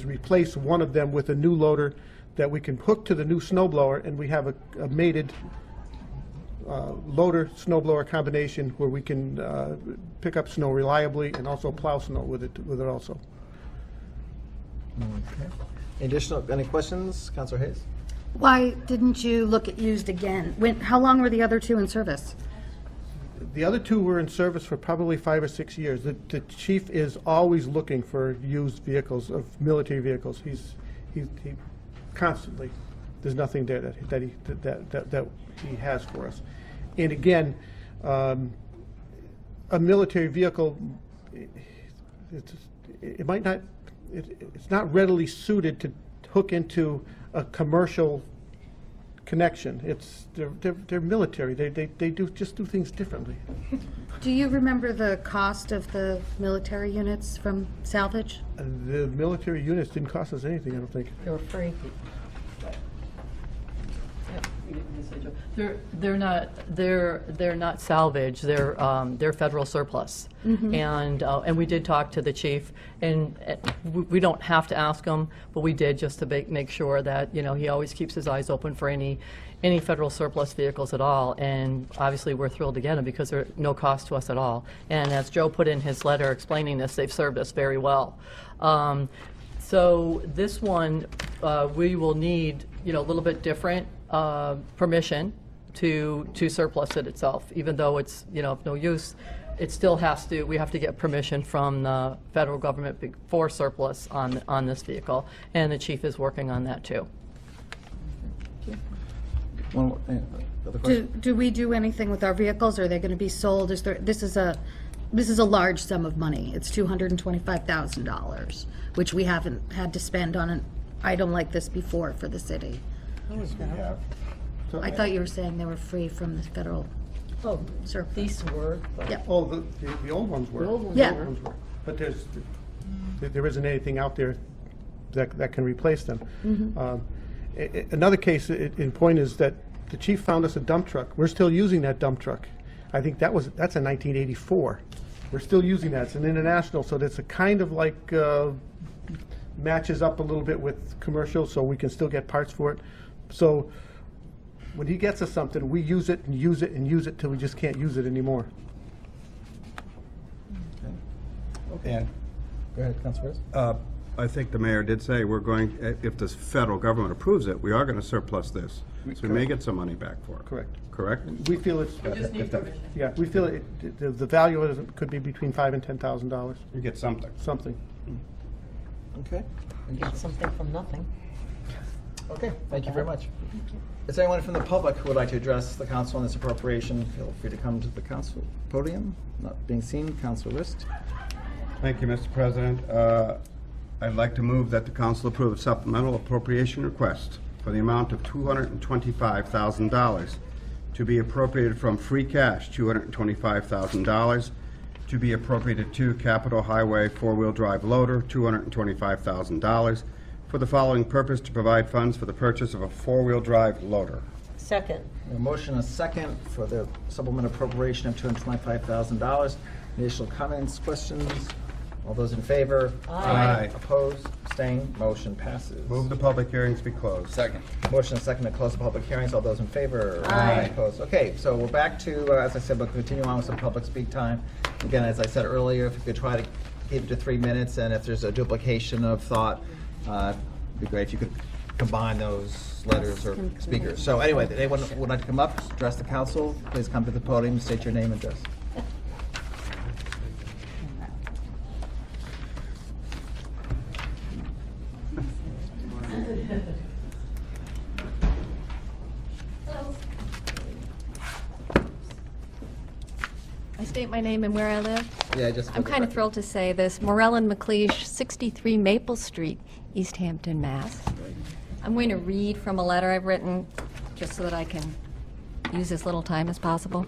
replace one of them with a new loader that we can hook to the new snow blower, and we have a mated loader snow blower combination where we can pick up snow reliably and also plow snow with it also. Okay. Any questions, Councilor Hayes? Why didn't you look at used again? How long were the other two in service? The other two were in service for probably 5 or 6 years. The chief is always looking for used vehicles, of military vehicles. He constantly, there's nothing there that he has for us. And again, a military vehicle, it's not readily suited to hook into a commercial connection. They're military. They do things differently. Do you remember the cost of the military units from salvage? The military units didn't cost us anything, I don't think. They were free. They're not salvage. They're federal surplus. And we did talk to the chief, and we don't have to ask him, but we did just to make sure that he always keeps his eyes open for any federal surplus vehicles at all. And obviously we're thrilled to get them because they're no cost to us at all. And as Joe put in his letter explaining this, they've served us very well. So this one we will need a little bit different permission to surplus it itself, even though it's of no use. It still we have to get permission from the federal government for surplus on this vehicle, and the chief is working on that too. One more, other question? Do we do anything with our vehicles? Are they going to be sold? This is a large sum of money. It's $225,000, which we haven't had to spend on an item like this before for the city. I thought you were saying they were free from the federal. Oh, surplus. These were. Yep. Oh, the old ones were. The old ones Yeah. were. But there isn't anything out there that can replace them. Another case in point is that the chief found us a dump truck. We're still using that dump truck. I think that's in 1984. We're still using that. It's an international, so that's a kind of like matches up a little bit with commercial, so we can still get parts for it. So when he gets us something, we use it and use it and use it till we just can't use it anymore. Okay. Go ahead, Councilor. I think the mayor did say if the federal government approves it, we are going to surplus this. So we may get some money back for it. Correct. Correct? We feel it's. Yeah, we feel the value of it could be between $5,000 and $10,000. You get something. Something. Okay. Get something from nothing. Okay, thank you very much. Is there anyone from the public who would like to address the council on this appropriation? Feel free to come to the council podium. Not being seen, Councilor Rist. Thank you, Mr. President. I'd like to move that the council approve a supplemental appropriation request for the amount of $225,000 to be appropriated from free cash, $225,000 to be appropriated to Capitol Highway four-wheel drive loader, $225,000 for the following purpose: to provide funds for the purchase of a four-wheel drive loader. Second. A motion, a second, for the supplemental appropriation of $225,000. Additional comments, questions? All those in favor? Aye. Opposed? Abstained? Motion passes. Move the public hearings be closed. Second. Motion, a second, to close the public hearings. All those in favor? Aye. Opposed? Okay, so we're back to, as I said, we'll continue on with some public speak time. Again, as I said earlier, if you could try to keep it to 3 minutes, and if there's a duplication of thought, it'd be great if you could combine those letters or speakers. So anyway, anyone would like to come up, address the council, please come to the podium, state your name and address. I state my name and where I live. Yeah, just. I'm kind of thrilled to say this. Morellen McLeish, 63 Maple Street, East Hampton, Mass. I'm going to read from a letter I've written just so that I can use as little time as possible.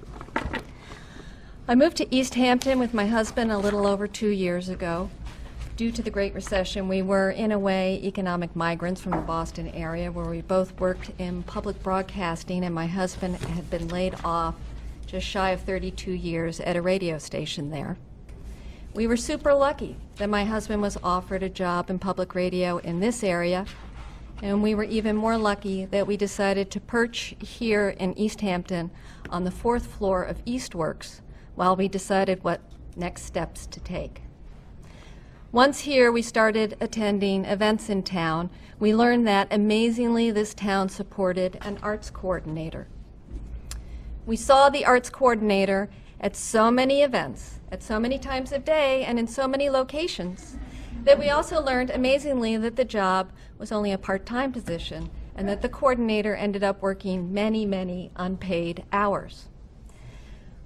I moved to East Hampton with my husband a little over 2 years ago. Due to the Great Recession, we were, in a way, economic migrants from the Boston area, where we both worked in public broadcasting, and my husband had been laid off just shy of 32 years at a radio station there. We were super lucky that my husband was offered a job in public radio in this area, and we were even more lucky that we decided to perch here in East Hampton on the 4th floor of Eastworks while we decided what next steps to take. Once here, we started attending events in town. We learned that, amazingly, this town supported an arts coordinator. We saw the arts coordinator at so many events, at so many times of day, and in so many locations, that we also learned, amazingly, that the job was only a part-time position and that the coordinator ended up working many, many unpaid hours.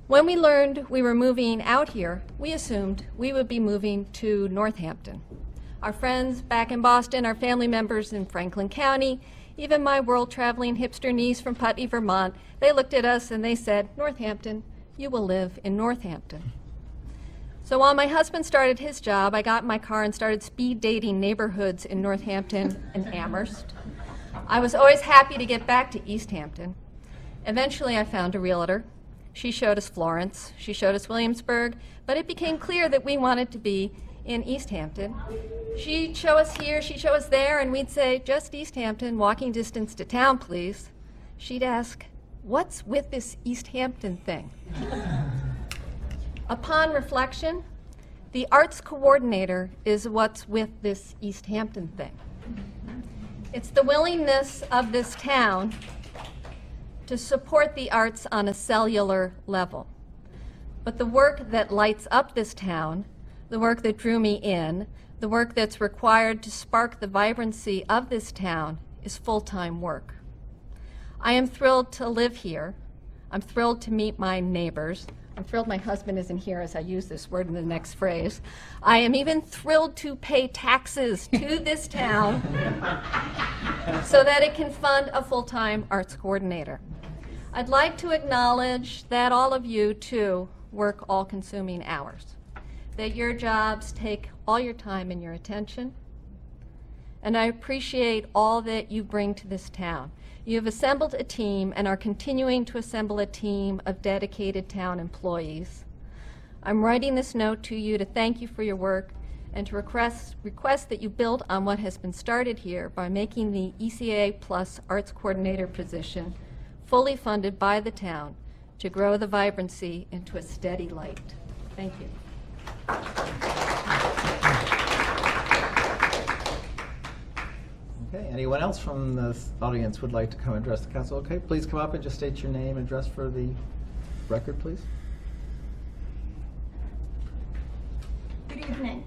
When we learned we were moving out here, we assumed we would be moving to Northampton. Our friends back in Boston, our family members in Franklin County, even my world-traveling hipster niece from Putney, Vermont, they looked at us and they said, "Northampton, you will live in Northampton." So while my husband started his job, I got in my car and started speed dating neighborhoods in Northampton and Amherst. I was always happy to get back to East Hampton. Eventually, I found a realtor. She showed us Florence, she showed us Williamsburg, but it became clear that we wanted to be in East Hampton. She'd show us here, she'd show us there, and we'd say, "Just East Hampton, walking distance to town, please." She'd ask, "What's with this East Hampton thing?" Upon reflection, the arts coordinator is what's with this East Hampton thing. It's the willingness of this town to support the arts on a cellular level. But the work that lights up this town, the work that drew me in, the work that's required to spark the vibrancy of this town is full-time work. I am thrilled to live here. I'm thrilled to meet my neighbors. I'm thrilled my husband isn't here as I use this word in the next phrase. I am even thrilled to pay taxes to this town so that it can fund a full-time arts coordinator. I'd like to acknowledge that all of you, too, work all-consuming hours, that your jobs take all your time and your attention, and I appreciate all that you bring to this town. You have assembled a team and are continuing to assemble a team of dedicated town employees. I'm writing this note to you to thank you for your work and to request that you build on what has been started here by making the ECA Plus Arts Coordinator position fully funded by the town to grow the vibrancy into a steady light. Thank you. Okay, anyone else from the audience would like to come address the council? Okay, please come up and just state your name and address for the record, please. Good evening.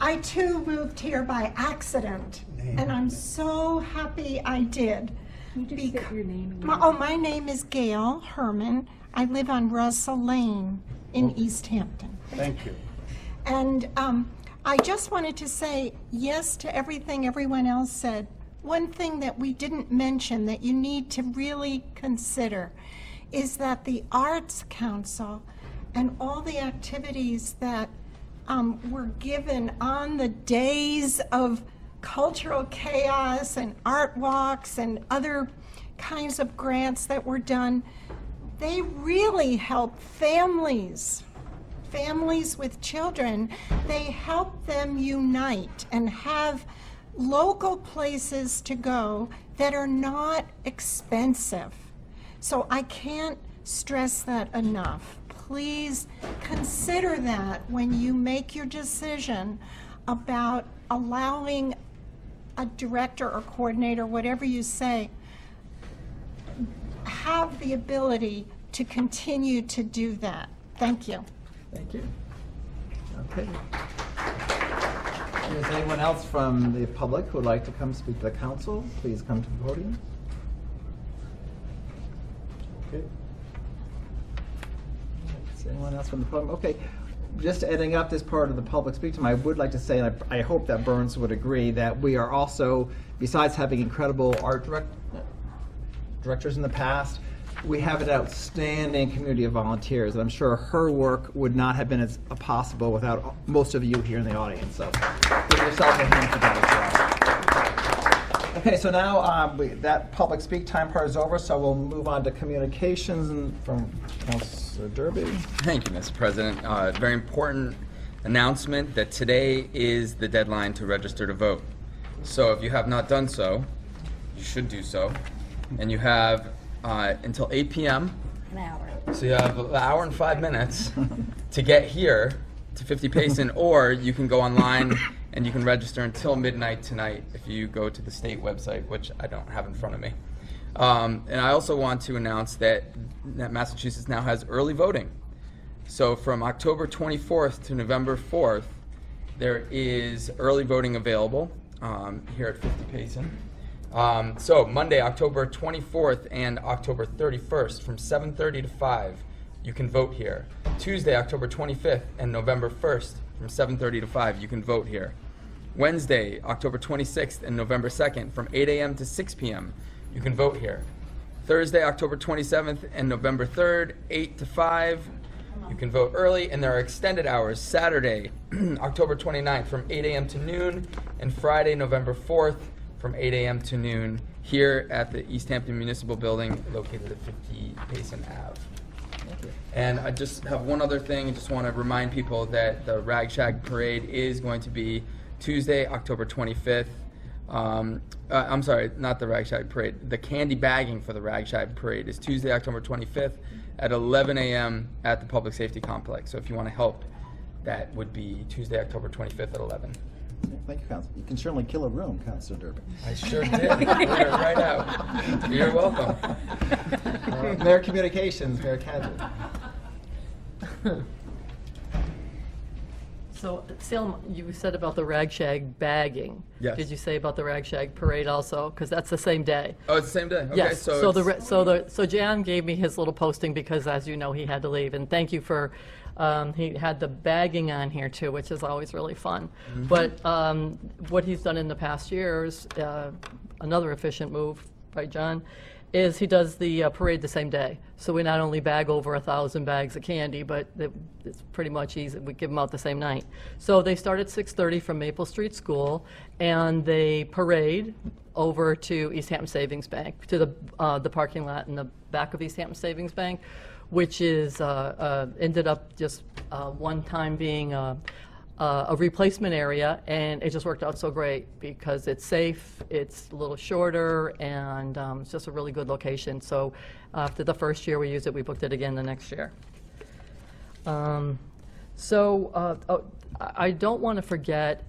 I too moved here by accident, and I'm so happy I did. Can you just state your name? My name is Gail Herman. I live on Russell Lane in East Hampton. Thank you. And I just wanted to say yes to everything everyone else said. One thing that we didn't mention that you need to really consider is that the Arts Council and all the activities that were given on the days of cultural chaos and art walks and other kinds of grants that were done, they really help families with children. They help them unite and have local places to go that are not expensive. So I can't stress that enough. Please consider that when you make your decision about allowing a director or coordinator, whatever you say, have the ability to continue to do that. Thank you. Thank you. Okay. Is anyone else from the public who would like to come speak to the council? Please come to the podium. Okay. Is anyone else from the public? Okay. Just ending up this part of the public speak time, I would like to say, and I hope that Burns would agree, that we are also, besides having incredible art directors in the past, we have an outstanding community of volunteers, and I'm sure her work would not have been as possible without most of you here in the audience. So give yourself a hand for that as well. Okay, so now that public speak time part is over, so we'll move on to communications from Councilor Derby. Thank you, Mr. President. Very important announcement that today is the deadline to register to vote. So if you have not done so, you should do so. And you have until 8 p.m. An hour. So you have an hour and 5 minutes to get here to 50 Payson, or you can go online and you can register until midnight tonight if you go to the state website, which I don't have in front of me. And I also want to announce that Massachusetts now has early voting. So from October 24th to November 4th, there is early voting available here at 50 Payson. So Monday, October 24th and October 31st from 7:30 to 5, you can vote here. Tuesday, October 25th and November 1st from 7:30 to 5, you can vote here. Wednesday, October 26th and November 2nd from 8 a.m. to 6 p.m., you can vote here. Thursday, October 27th and November 3rd, 8 to 5, you can vote early, and there are extended hours. Saturday, October 29th from 8 a.m. to noon, and Friday, November 4th from 8 a.m. to noon here at the East Hampton Municipal Building located at 50 Payson Ave. And I just have one other thing. I just want to remind people that the Rag Shag Parade is going to be Tuesday, October 25th. I'm sorry, not the Rag Shag Parade. The candy bagging for the Rag Shag Parade is Tuesday, October 25th at 11 a.m. at the Public Safety Complex. So if you want to help, that would be Tuesday, October 25th at 11. Thank you, Councilor. You can certainly kill a room, Councilor Derby. I sure did. Cleared it right out. You're welcome. Mayor Communications, Mayor Cadger. So, Salem, you said about the Rag Shag bagging. Yes. Did you say about the Rag Shag Parade also? Because that's the same day. Oh, it's the same day? Okay, Yes. so So Jan gave me his little posting because, as you know, he had to leave. And thank you for, he had the bagging on here too, which is always really fun. Mm-hmm. But what he's done in the past years, another efficient move by John, is he does the parade the same day. So we not only bag over 1,000 bags of candy, but it's pretty much easy. We give them out the same night. So they start at 6:30 from Maple Street School, and they parade over to East Hampton Savings Bank, to the parking lot in the back of East Hampton Savings Bank, which is ended up just one time being a replacement area, and it just worked out so great because it's safe, it's a little shorter, and it's just a really good location. So after the first year we used it, we booked it again the next year. I don't want to forget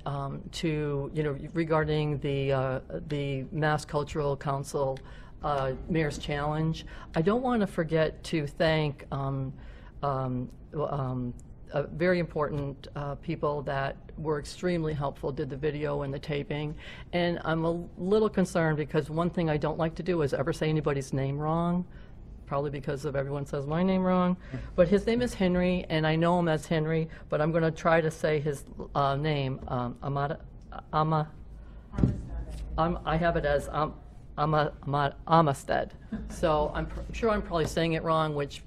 regarding the Mass Cultural Council Mayor's Challenge, I don't want to forget to thank very important people that were extremely helpful, did the video and the taping. And I'm a little concerned because one thing I don't like to do is ever say anybody's name wrong, probably because of everyone says my name wrong. But his name is Henry, and I know him as Henry, but I'm going to try to say his name, I have it as Amistad. So I'm sure I'm probably saying it wrong, which,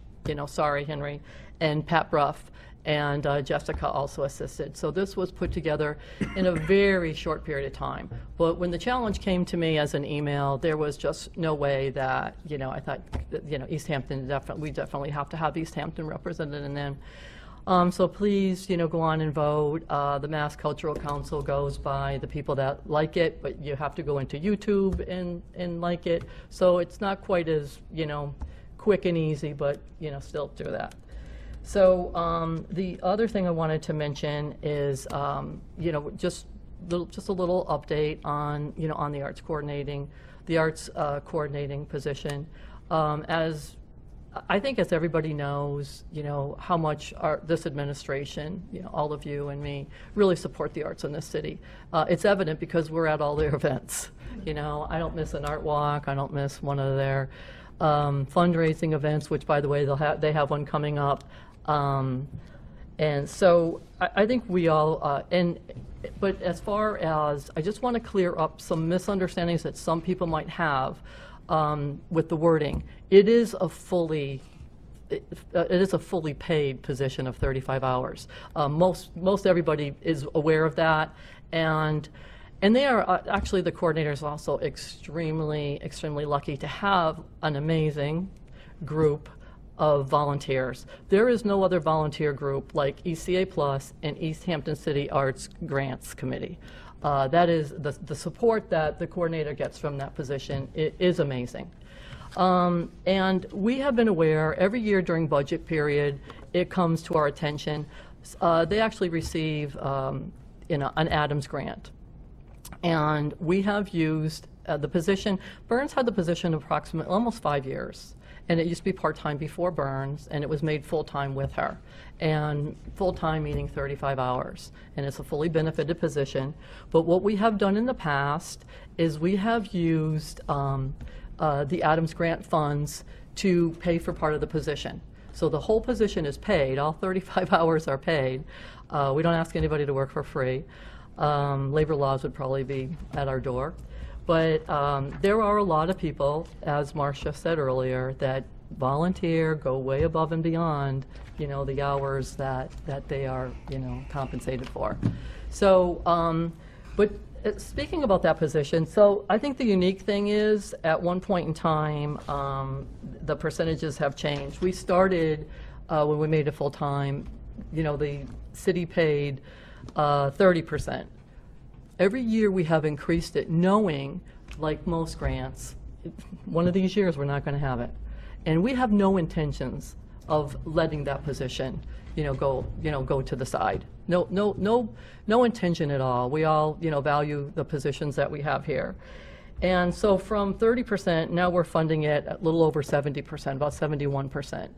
sorry, Henry. And Pat Bruff and Jessica also assisted. So this was put together in a very short period of time. But when the challenge came to me as an email, there was just no way that, I thought, East Hampton, we definitely have to have East Hampton represented in them. So please, go on and vote. The Mass Cultural Council goes by the people that like it, but you have to go into YouTube and like it. So it's not quite as, quick and easy, but, still do that. So the other thing I wanted to mention is, just a little update on, on the arts coordinating position. As I think, as everybody knows, how much this administration, all of you and me, really support the arts in this city. It's evident because we're at all their events. I don't miss an art walk. I don't miss one of their fundraising events, which, by the way, they have one coming up. And so I think we all, but as far as, I just want to clear up some misunderstandings that some people might have with the wording. It is a fully paid position of 35 hours. Most everybody is aware of that, and And they are, actually, the coordinators are also extremely, extremely lucky to have an amazing group of volunteers. There is no other volunteer group like ECA Plus and East Hampton City Arts Grants Committee. That is, the support that the coordinator gets from that position is amazing. And we have been aware, every year during budget period, it comes to our attention. They actually receive an Adams grant. And we have used the position, Burns had the position approximately almost 5 years. And it used to be part-time before Burns, and it was made full-time with her. And full-time meaning 35 hours. And it's a fully benefited position. But what we have done in the past is we have used the Adams Grant funds to pay for part of the position. So the whole position is paid, all 35 hours are paid. We don't ask anybody to work for free. Labor laws would probably be at our door. But there are a lot of people, as Marcia said earlier, that volunteer, go way above and beyond, you know, the hours that they are, you know, compensated for. So, but speaking about that position, so I think the unique thing is, at one point in time, the percentages have changed. We started, when we made it full-time, you know, the city paid 30%. Every year we have increased it, knowing, like most grants, one of these years we're not going to have it. And we have no intentions of letting that position, go to the side. No intention at all. We all, value the positions that we have here. And so from 30%, now we're funding it at a little over 70%, about 71%.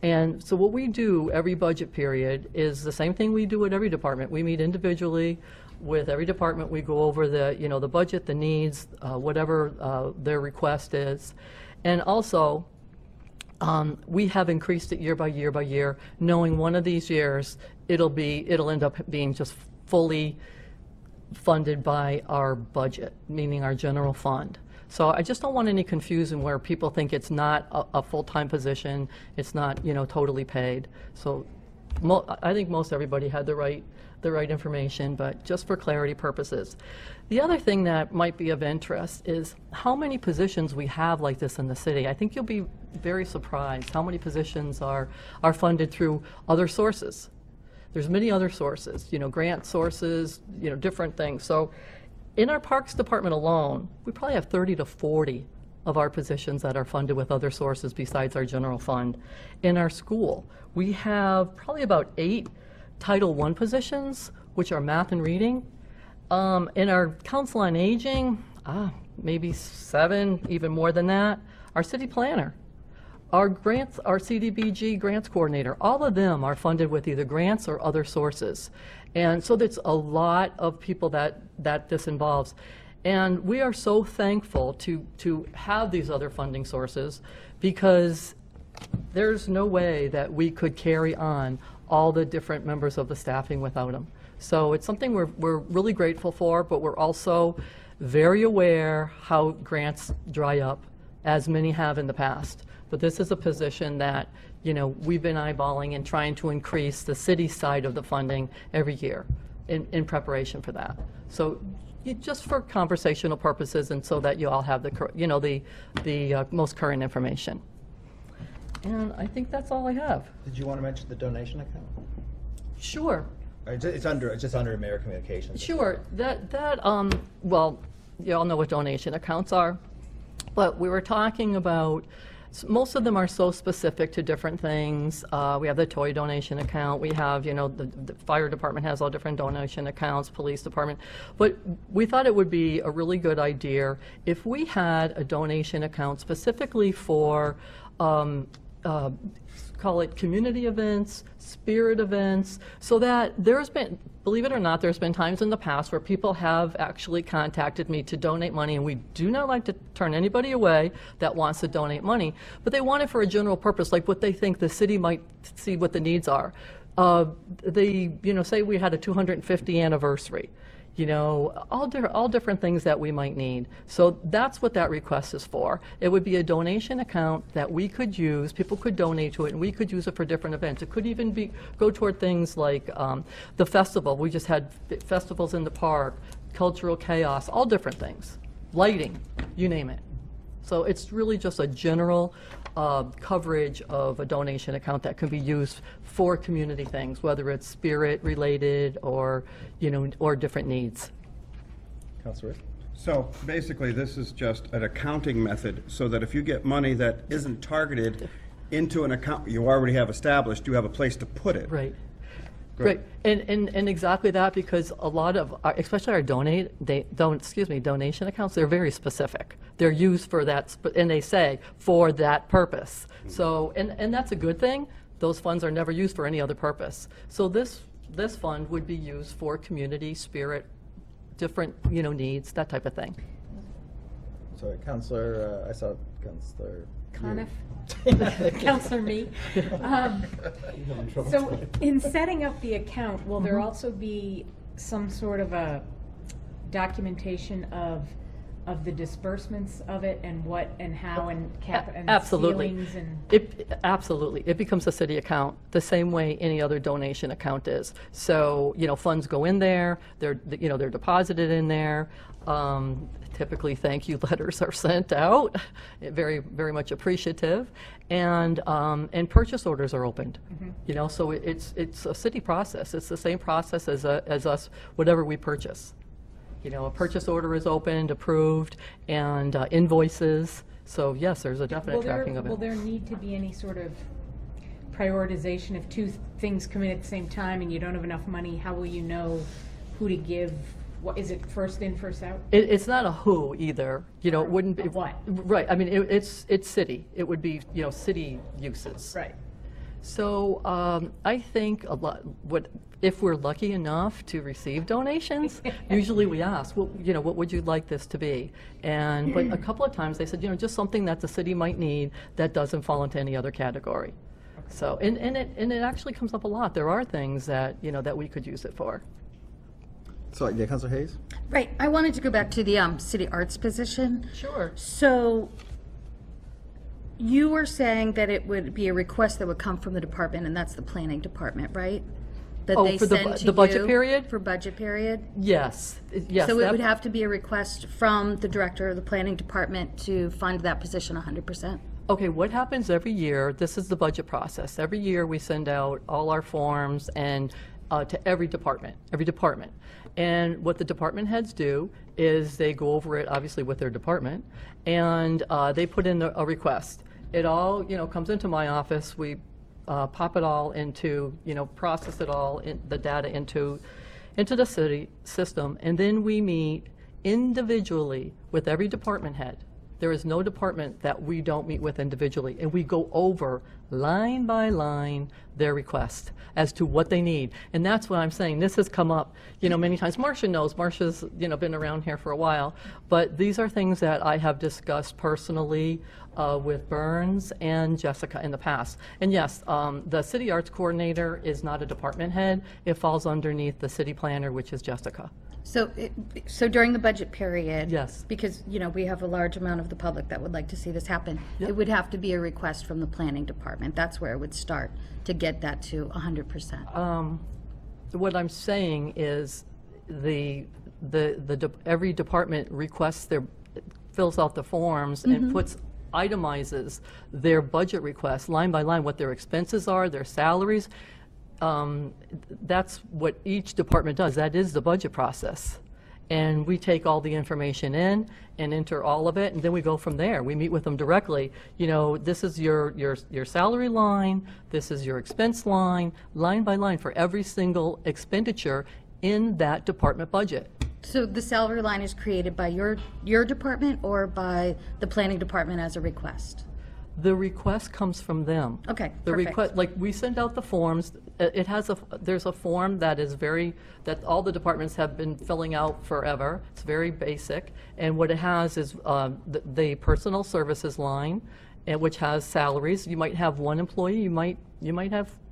And so what we do every budget period is the same thing we do at every department. We meet individually with every department. We go over the, the budget, the needs, whatever their request is. And also, we have increased it year by year by year, knowing one of these years it'll end up being just fully funded by our budget, meaning our general fund. So I just don't want any confusion where people think it's not a full-time position, it's not, totally paid. So I think most everybody had the right information, but just for clarity purposes. The other thing that might be of interest is how many positions we have like this in the city. I think you'll be very surprised how many positions are funded through other sources. There's many other sources, grant sources, different things. So in our Parks Department alone, we probably have 30 to 40 of our positions that are funded with other sources besides our general fund. In our school, we have probably about 8 Title I positions, which are math and reading. In our Council on Aging, maybe 7, even more than that. Our city planner, our grants, our CDBG grants coordinator, all of them are funded with either grants or other sources. And so there's a lot of people that this involves. And we are so thankful to have these other funding sources, because there's no way that we could carry on all the different members of the staffing without them. So it's something we're really grateful for, but we're also very aware how grants dry up, as many have in the past. But this is a position that, we've been eyeballing and trying to increase the city side of the funding every year in preparation for that. So just for conversational purposes, and so that you all have the most current information. And I think that's all I have. Did you want to mention the donation account? Sure. It's just under Mayor Communications. Sure. Well, you all know what donation accounts are, but we were talking about, most of them are so specific to different things. We have the toy donation account. We have, the fire department has all different donation accounts, police department. But we thought it would be a really good idea if we had a donation account specifically for call it community events, spirit events, so that there's been, believe it or not, there's been times in the past where people have actually contacted me to donate money, and we do not like to turn anybody away that wants to donate money, but they want it for a general purpose, like what they think the city might see what the needs are. Say we had a 250th anniversary. All different things that we might need. So that's what that request is for. It would be a donation account that we could use, people could donate to it, and we could use it for different events. It could even go toward things like the festival. We just had festivals in the park, cultural chaos, all different things, lighting, you name it. So it's really just a general coverage of a donation account that can be used for community things, whether it's spirit related or, you know, or different needs. Councilor Riss? So basically, this is just an accounting method so that if you get money that isn't targeted into an account you already have established, you have a place to put it. Right. Great. Right, and exactly that, because a lot of, especially our donation accounts, they're very specific. They're used for that, and they say for that purpose. So, and that's a good thing. Those funds are never used for any other purpose. So this fund would be used for community, spirit, different, you know, needs, that type of thing. Sorry, Councilor, I saw Councilor. Coniff? Counselor me. So in setting up the account, will there also be some sort of a documentation of the disbursements of it and what and how and cap and Absolutely. ceilings and Absolutely. It becomes a city account the same way any other donation account is. So, you know, funds go in there, they're deposited in there. Typically, thank you letters are sent out, very, very much appreciative, and purchase orders are opened. You know, so it's a city process. It's the same process as us, whatever we purchase. You know, a purchase order is opened, approved, and invoices. So yes, there's a definite tracking of it. Will there need to be any sort of prioritization if two things come in at the same time and you don't have enough money? How will you know who to give? What is it, first in, first out? It's not a who either. You know, it wouldn't be what. Right. I mean, it's city. It would be, you know, city uses. Right. So I think a lot. If we're lucky enough to receive donations, usually we ask, well, you know, what would you like this to be? And but a couple of times they said, you know, just something that the city might need that doesn't fall into any other category. So and it actually comes up a lot. There are things that, you know, that we could use it for. So, yeah, Councilor Hayes? Right, I wanted to go back to the city arts position. Sure. So you were saying that it would be a request that would come from the department, and that's the planning department, right? That Oh, they for send to the budget you period? For budget period? Yes. Yes. So it that- would have to be a request from the director of the planning department to fund that position 100%? Okay, what happens every year, this is the budget process. Every year we send out all our forms and to every department. And what the department heads do is they go over it, obviously, with their department, and they put in a request. It all, you know, comes into my office. We pop it all into, you know, process it all, the data into the city system, and then we meet individually with every department head. There is no department that we don't meet with individually, and we go over line by line their request as to what they need. And that's what I'm saying. This has come up, you know, many times. Marcia knows. Marcia's, you know, been around here for a while. But these are things that I have discussed personally with Burns and Jessica in the past. And yes, the city arts coordinator is not a department head. It falls underneath the city planner, which is Jessica. So, so during the budget period, yes, because, you know, we have a large amount of the public that would like to see this happen, yep, it would have to be a request from the planning department. That's where it would start to get that to 100%. What I'm saying is every department requests fills out the forms and itemizes their budget requests line by line, what their expenses are, their salaries. That's what each department does. That is the budget process. And we take all the information in and enter all of it, and then we go from there. We meet with them directly. You know, this is your salary line, this is your expense line by line for every single expenditure in that department budget. So the salary line is created by your department or by the planning department as a request? The request comes from them. Okay, the perfect. request, like we send out the forms. It has there's a form that is that all the departments have been filling out forever. It's very basic, and what it has is the personal services line, and which has salaries. You might have one employee. You might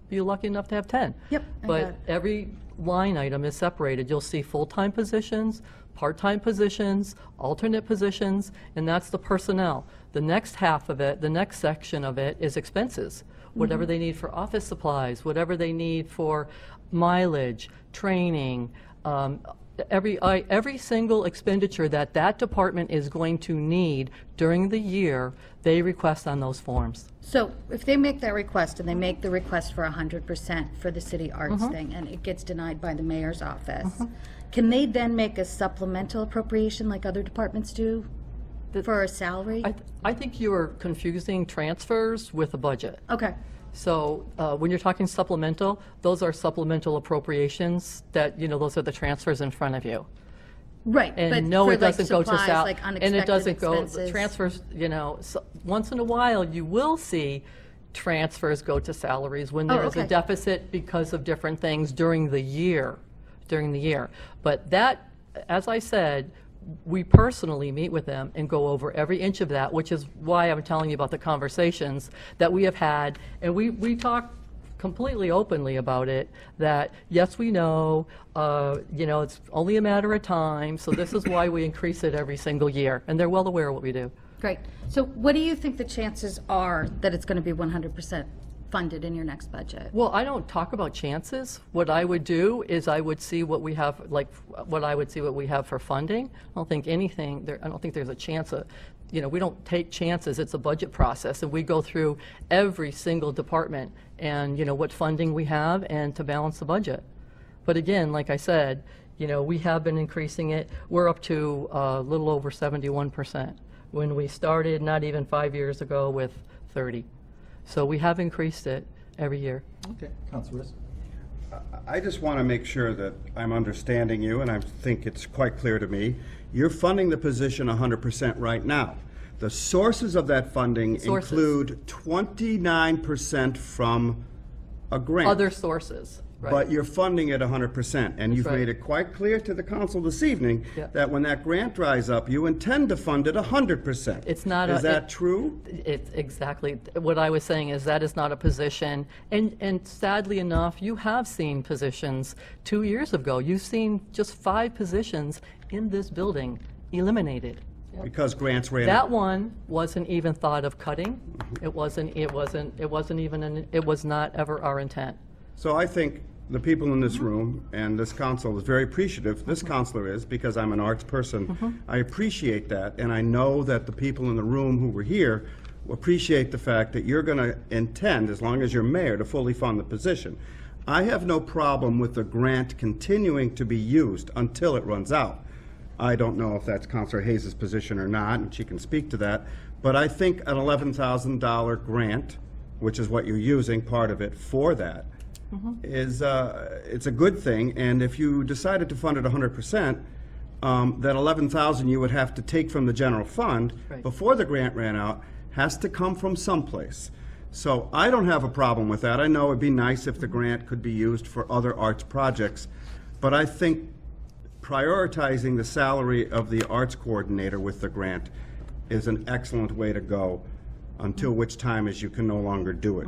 be lucky enough to have 10. Yep. But every line item is separated. You'll see full-time positions, part-time positions, alternate positions, and that's the personnel. The next half of it, the next section of it is expenses. Whatever they need for office supplies, whatever they need for mileage, training, every single expenditure that that department is going to need during the year, they request on those forms. So if they make that request and they make the request for 100% for the city arts thing and it gets denied by the mayor's office, can they then make a supplemental appropriation like other departments do for a salary? I think you are confusing transfers with a budget. Okay. So when you're talking supplemental, those are supplemental appropriations that, those are the transfers in front of you. Right, And but no, for, it doesn't go to supplies, sal, like and it unexpected doesn't go, expenses. transfers, so once in a while, you will see transfers go to salaries when there is a okay. deficit because of different things during the year. But that, as I said, we personally meet with them and go over every inch of that, which is why I'm telling you about the conversations that we have had. And we talk completely openly about it, that yes, we know, it's only a matter of time, so this is why we increase it every single year. And they're well aware of what we do. Great. So what do you think the chances are that it's going to be 100% funded in your next budget? Well, I don't talk about chances. What I would do is I would see what we have, what we have for funding. I don't think there's a chance of, we don't take chances. It's a budget process, and we go through every single department and, what funding we have and to balance the budget. But again, like I said, we have been increasing it. We're up to a little over 71%. When we started, not even 5 years ago, with 30. So we have increased it every year. Okay, Councilor Riss. I just want to make sure that I'm understanding you, and I think it's quite clear to me. You're funding the position 100% right now. The sources of that funding include 29% from a grant. Other sources. Right. But you're funding it 100%, and you've made it quite clear to the council this evening that when that grant dries up, you intend to fund it 100%. It's not. Is that true? It's exactly what I was saying. Is that is not a position, and sadly enough, you have seen positions 2 years ago. You've seen just 5 positions in this building eliminated. Because grants ran That out. one wasn't even thought of cutting. It wasn't even. It was not ever our intent. So I think the people in this room and this council is very appreciative. This councilor is, because I'm an arts person. I appreciate that, and I know that the people in the room who were here appreciate the fact that you're going to intend, as long as you're mayor, to fully fund the position. I have no problem with the grant continuing to be used until it runs out. I don't know if that's Councilor Hayes' position or not, and she can speak to that, but I think an $11,000 grant, which is what you're using, part of it, for that, is it's a good thing. And if you decided to fund it 100%, that $11,000 you would have to take from the general fund before the grant ran out has to come from someplace. So I don't have a problem with that. I know it'd be nice if the grant could be used for other arts projects, but I think prioritizing the salary of the arts coordinator with the grant is an excellent way to go, until which time is you can no longer do it.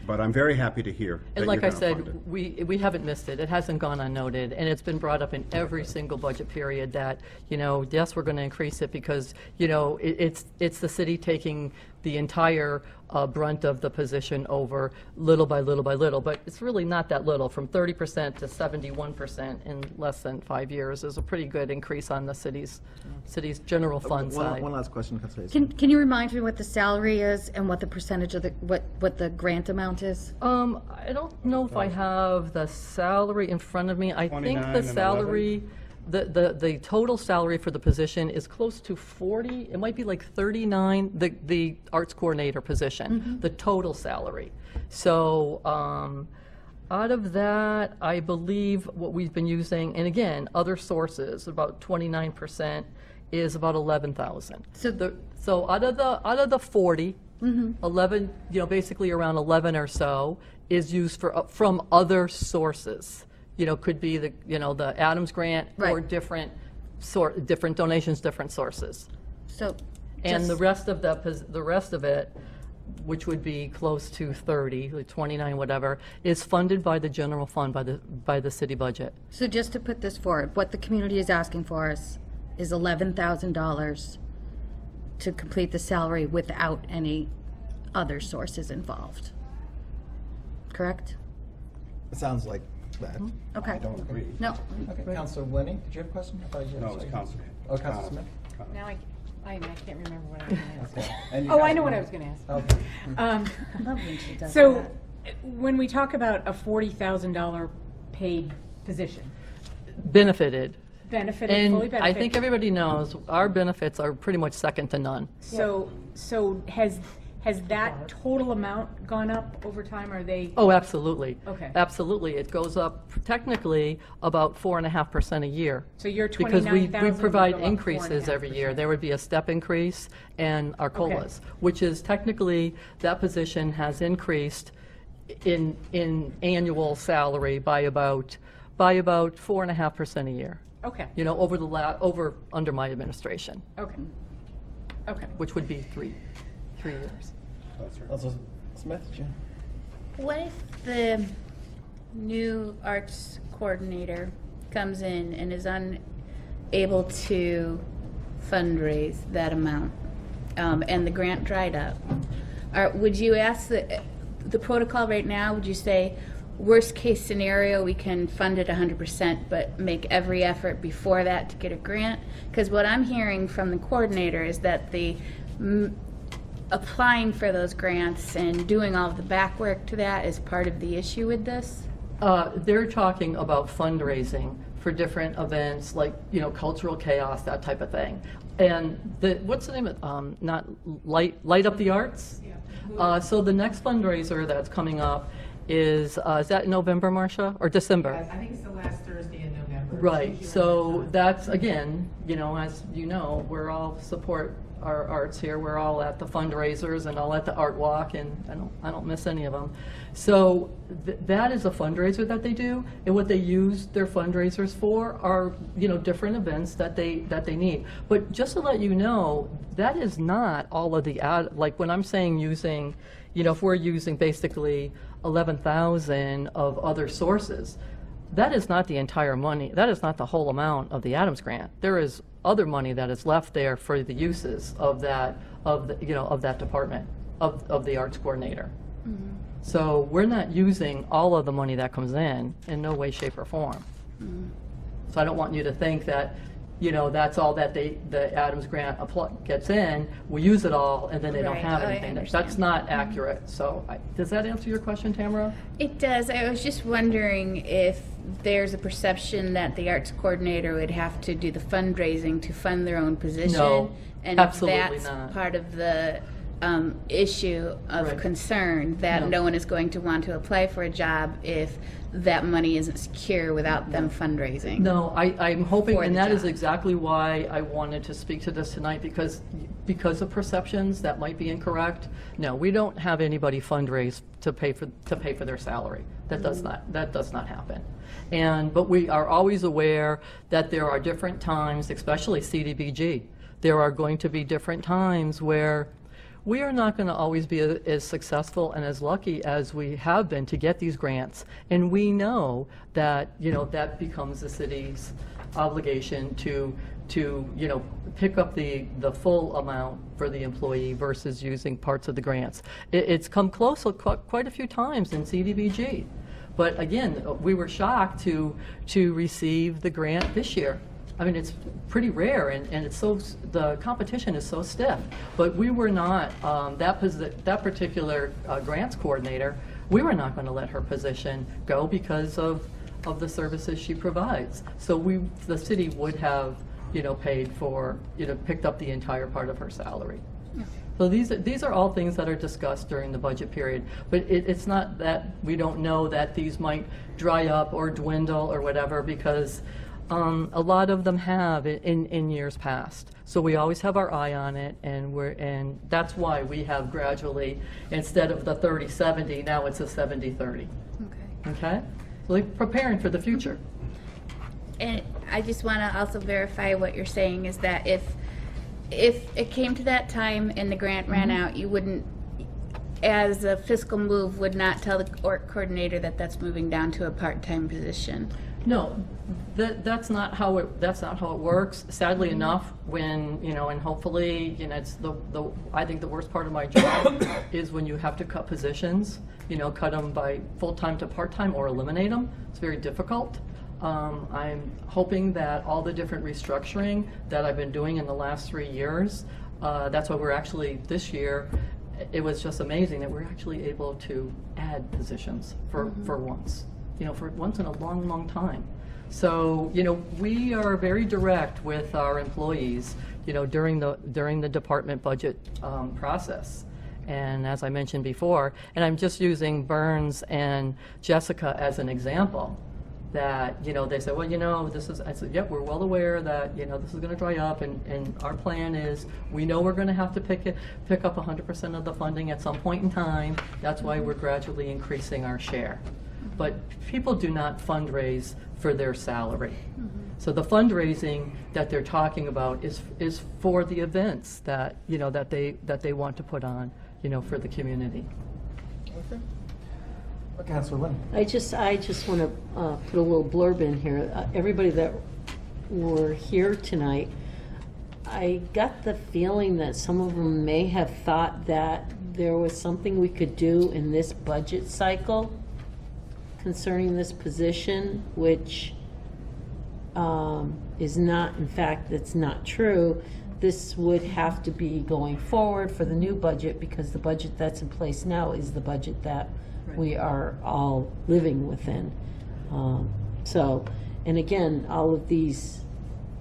But I'm very happy to hear that And like you're I gonna fund said, it. we haven't missed it. It hasn't gone unnoted, and it's been brought up in every single budget period that, yes, we're going to increase it because, it's the city taking the entire brunt of the position over little by little by little. But it's really not that little. From 30% to 71% in less than 5 years is a pretty good increase on the city's general fund side. One last question, Councilor Hayes. Can you remind me what the salary is and what the percentage of the, what the grant amount is? I don't know if I have the salary in front of me. I think 29 the and salary, the total salary for the position is close to 40. It might be like 39, the arts coordinator position, the total salary. So out of that, I believe what we've been using, and again, other sources, about 29% is about 11,000. So out of the 40, 11, basically around 11 or so is used from other sources. Could be the Adams grant or different donations, different sources. So, and the rest of it, which would be close to 30, like 29, whatever, is funded by the general fund, by the city budget. So just to put this forward, what the community is asking for us is $11,000 to complete the salary without any other sources involved. Correct? It sounds like Okay. I don't agree. No. Okay, Councilor Winnie, did you have a question? I thought you No, had it's a- Councilor. Oh, Councilor Smith? Now I can't remember what I was going to ask. Okay. And you Oh, I guys know are what I gonna- was going to ask. Okay. Um, I love when she does So, that. when we talk about a $40,000 paid position, Benefited. benefited, And fully benefited. I think everybody knows our benefits are pretty much second to none. So has that total amount gone up over time? Are they? Oh, absolutely. Okay. Absolutely. It goes up technically about 4.5% a year. So your Because we 29,000 would provide go up increases every year. There would be a step increase and our Okay. COLAs, which is technically, that position has increased in annual salary by about 4.5% a year. Okay. You know, under my administration, Okay. Okay. which would be three years. Councilor Smith, did you? What if the new arts coordinator comes in and is unable to fundraise that amount, and the grant dried up? Would you ask the protocol right now, would you say, worst case scenario, we can fund it 100%, but make every effort before that to get a grant? Because what I'm hearing from the coordinator is that the applying for those grants and doing all of the back work to that is part of the issue with this? They're talking about fundraising for different events, like, you know, cultural chaos, that type of thing. And what's the name of, not Light Up the Arts? So the next fundraiser that's coming up is that November, Marcia, or December? I think it's the last Thursday in November. Right, so that's, again, you know, as you know, we're all support our arts here. We're all at the fundraisers and all at the art walk, and I don't miss any of them. So that is a fundraiser that they do, and what they use their fundraisers for are, you know, different events that they need. But just to let you know, that is not all of the like when I'm saying using, you know, if we're using basically 11,000 of other sources, that is not the entire money. That is not the whole amount of the Adams grant. There is other money that is left there for the uses of that, you know, of that department, of the arts coordinator. Mm-hmm. So we're not using all of the money that comes in no way, shape, or form. Mm-hmm. So I don't want you to think that, you know, that's all that the Adams grant gets in. We use it all, and then they don't Right. have I anything. That's understand. not accurate. So does that answer your question, Tamara? It does. I was just wondering if there's a perception that the arts coordinator would have to do the fundraising to fund their own position. No, and absolutely if that's not. part of the issue of Right. concern, that No. no one is going to want to apply for a job if that money isn't secure without them fundraising. No, I'm hoping, For and the that is job. exactly why I wanted to speak to this tonight, because of perceptions that might be incorrect. No, we don't have anybody fundraise to pay for their salary. That does not happen. But we are always aware that there are different times, especially CDBG. There are going to be different times where we are not going to always be as successful and as lucky as we have been to get these grants. And we know that, you know, that becomes the city's obligation to you know, pick up the full amount for the employee versus using parts of the grants. It's come close quite a few times in CDBG. But again, we were shocked to receive the grant this year. I mean, it's pretty rare, and it's the competition is so stiff. But we were not, that particular grants coordinator, we were not going to let her position go because of the services she provides. So the city would have, you know, paid for, you know, picked up the entire part of her salary. So these are all things that are discussed during the budget period, but it's not that we don't know that these might dry up or dwindle or whatever, because a lot of them have in years past. So we always have our eye on it, and that's why we have gradually, instead of the 30-70, now it's a 70-30. Okay. Okay? So like preparing for the future. And I just want to also verify what you're saying is that if it came to that time and the grant ran out, you wouldn't, as a fiscal move, would not tell the coordinator that that's moving down to a part-time position. No, that's not how it works. Sadly enough, when, you know, and hopefully, you know, it's I think the worst part of my job is when you have to cut positions, you know, cut them by full-time to part-time or eliminate them. It's very difficult. I'm hoping that all the different restructuring that I've been doing in the last 3 years, that's why we're actually, this year, it was just amazing that we're actually able to add positions for once. You know, for once in a long, long time. So, you know, we are very direct with our employees, you know, during the department budget process. And as I mentioned before, and I'm just using Burns and Jessica as an example, that, you know, they said, well, you know, this is, I said, yep, we're well aware that, you know, this is going to dry up, and our plan is, we know we're going to have to pick up 100% of the funding at some point in time. That's why we're gradually increasing our share. But people do not fundraise for their salary. So the fundraising that they're talking about is for the events that, you know, that they want to put on, you know, for the community. Okay. Well, Councilor Wynn. I just want to put a little blurb in here. Everybody that were here tonight, I got the feeling that some of them may have thought that there was something we could do in this budget cycle concerning this position, which is not, in fact, that's not true. This would have to be going forward for the new budget, because the budget that's in place now is the budget that we are all living within. So, and again, all of these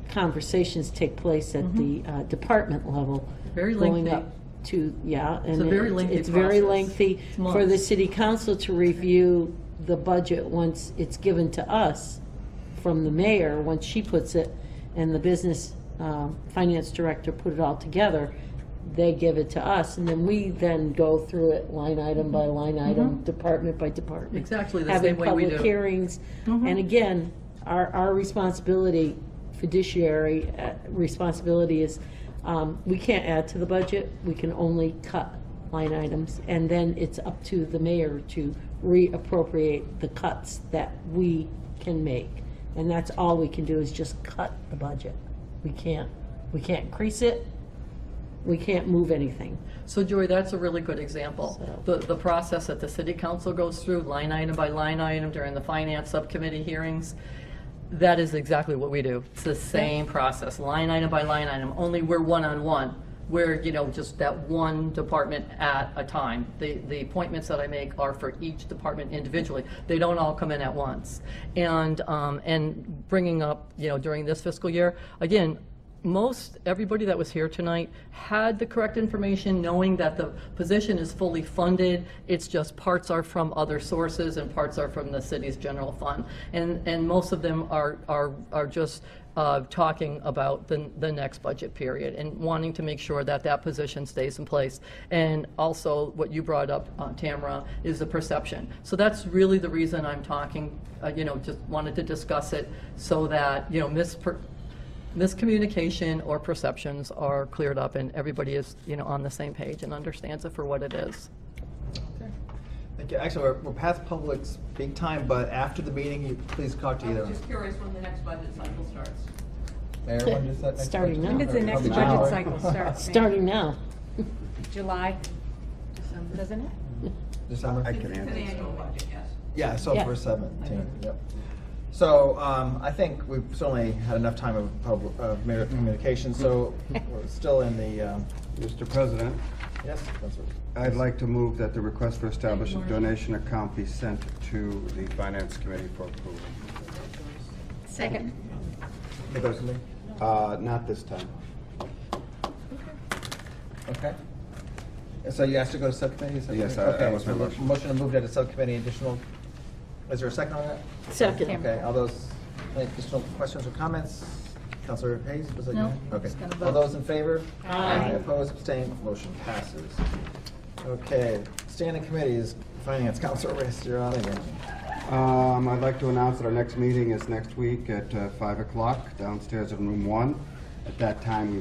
conversations take place at the department level. Very going lengthy. up to, yeah, and It's a very lengthy it's very process. lengthy for the city council to review the budget once it's given to us from the mayor, once she puts it, and the business finance director put it all together. They give it to us, and then we then go through it line item by line item, department by department. Exactly the having same way we public do. hearings. And again, our responsibility, fiduciary responsibility is, we can't add to the budget, we can only cut line items, and then it's up to the mayor to reappropriate the cuts that we can make. And that's all we can do, is just cut the budget. We can't increase it, we can't move anything. So Joy, that's a really good example. The process that the city council goes through, line item by line item during the finance subcommittee hearings, that is exactly what we do. It's the same process, line item by line item, only we're one-on-one. We're, you know, just that one department at a time. The appointments that I make are for each department individually. They don't all come in at once. And bringing up, you know, during this fiscal year, again, everybody that was here tonight had the correct information, knowing that the position is fully funded. It's just parts are from other sources and parts are from the city's general fund. And most of them are just talking about the next budget period and wanting to make sure that that position stays in place. And also what you brought up, Tamara, is the perception. So that's really the reason I'm talking, you know, just wanted to discuss it so that, you know, miscommunication or perceptions are cleared up and everybody is, you know, on the same page and understands it for what it is. Okay. Thank you. Actually, we're past public speak time, but after the meeting, you please talk to either. I'm just curious when the next budget cycle starts. Mayor, when does that next Starting budget- now. When does the next Probably budget July. cycle start? Starting now. July, doesn't it? December? I can It's an answer. annual budget, yes. Yeah, so Yeah. for 17, yep. So I think we've certainly had enough time of mayor communication, so we're still in the, Mr. President, yes, Councilor. I'd like to move that the request for establish a donation account be sent to the Finance Committee for approval. Second. Not this time. Okay. And so you asked to go to subcommittee? is that Yes, correct? that Okay, was my so motion. Motion to move that to subcommittee additional, is there a second on that? Second. Okay, all those, any additional questions or comments? Councilor Hayes, was it you? No, Okay. just gonna All vote. those in favor? Aye. Opposed, abstained, motion passes. Okay, standing committees, Finance, Councilor Riss, you're on again. I'd like to announce that our next meeting is next week at 5 o'clock downstairs in room 1. At that time, we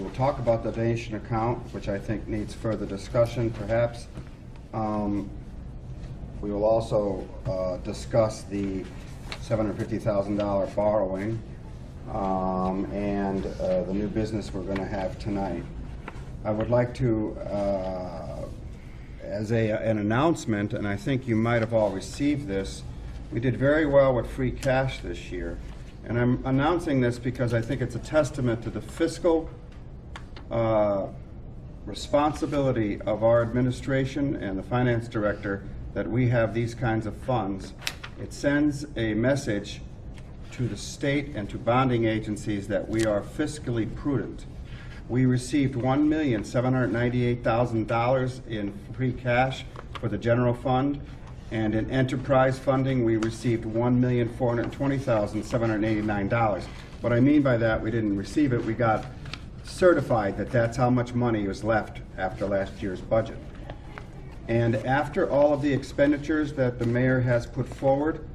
will talk about the donation account, which I think needs further discussion, perhaps. We will also discuss the $750,000 borrowing, and the new business we're going to have tonight. I would like to, as an announcement, and I think you might have all received this, we did very well with free cash this year. And I'm announcing this because I think it's a testament to the fiscal responsibility of our administration and the finance director that we have these kinds of funds. It sends a message to the state and to bonding agencies that we are fiscally prudent. We received $1,798,000 in free cash for the general fund, and in enterprise funding we received $1,420,789. What I mean by that, we didn't receive it, we got certified that that's how much money was left after last year's budget. And after all of the expenditures that the mayor has put forward,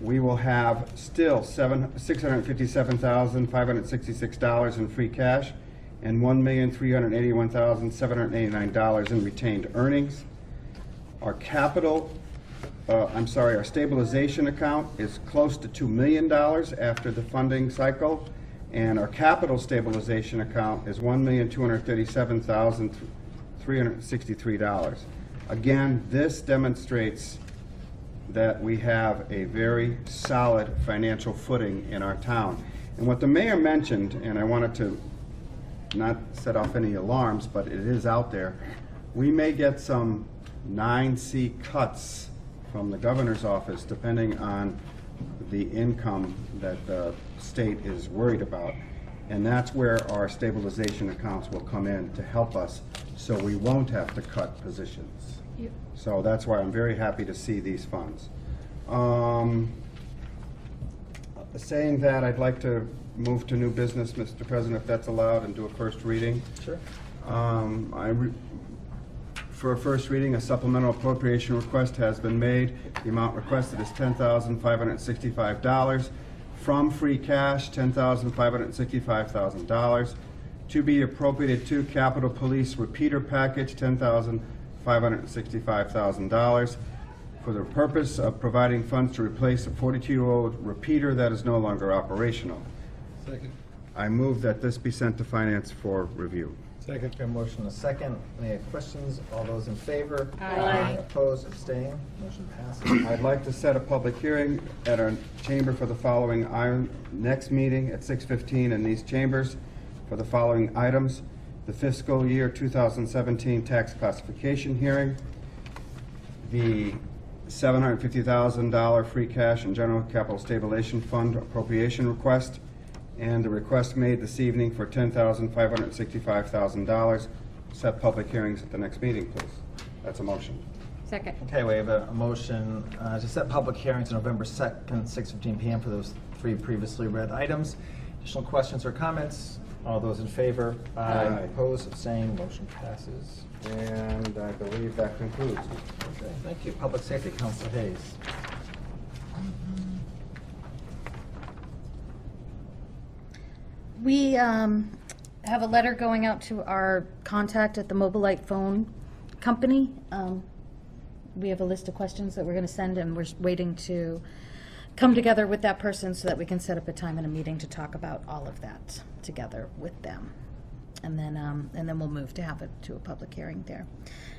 we will have still $657,566 in free cash and $1,381,789 in retained earnings. Our our stabilization account is close to $2 million after the funding cycle, and our capital stabilization account is $1,237,363. Again, this demonstrates that we have a very solid financial footing in our town. And what the mayor mentioned, and I wanted to not set off any alarms, but it is out there, we may get some 9C cuts from the governor's office depending on the income that the state is worried about. And that's where our stabilization accounts will come in to help us so we won't have to cut positions. Yep. So that's why I'm very happy to see these funds. Saying that, I'd like to move to new business, Mr. President, if that's allowed, and do a first reading. Sure. For a first reading, a supplemental appropriation request has been made. The amount requested is $10,565. From free cash, $10,565,000. To be appropriated to Capitol Police repeater package, $10,565,000. For the purpose of providing funds to replace a 42-year-old repeater that is no longer operational. Second. I move that this be sent to Finance for review. Second. A motion and a second. Any questions? All those in favor? Aye. Opposed? Abstained? Motion passes. I'd like to set a public hearing at our chamber for the following item, next meeting at 6:15 in these chambers for the following items: the fiscal year 2017 tax classification hearing, the $750,000 free cash and general capital stabilization fund appropriation request, and the request made this evening for $10,565,000. Set public hearings at the next meeting, please. That's a motion. Second. Okay, we have a motion to set public hearings on November 2nd, 6:15 p.m. for those three previously read items. Additional questions or comments? All those in favor? Aye. Opposed? Abstained? Motion passes. And I believe that concludes. Okay, thank you. Public Safety, Councilor Hayes. We have a letter going out to our contact at the Mobilite phone company. We have a list of questions that we're going to send, and we're waiting to come together with that person so that we can set up a time and a meeting to talk about all of that together with them. And then we'll move to have it to a public hearing there.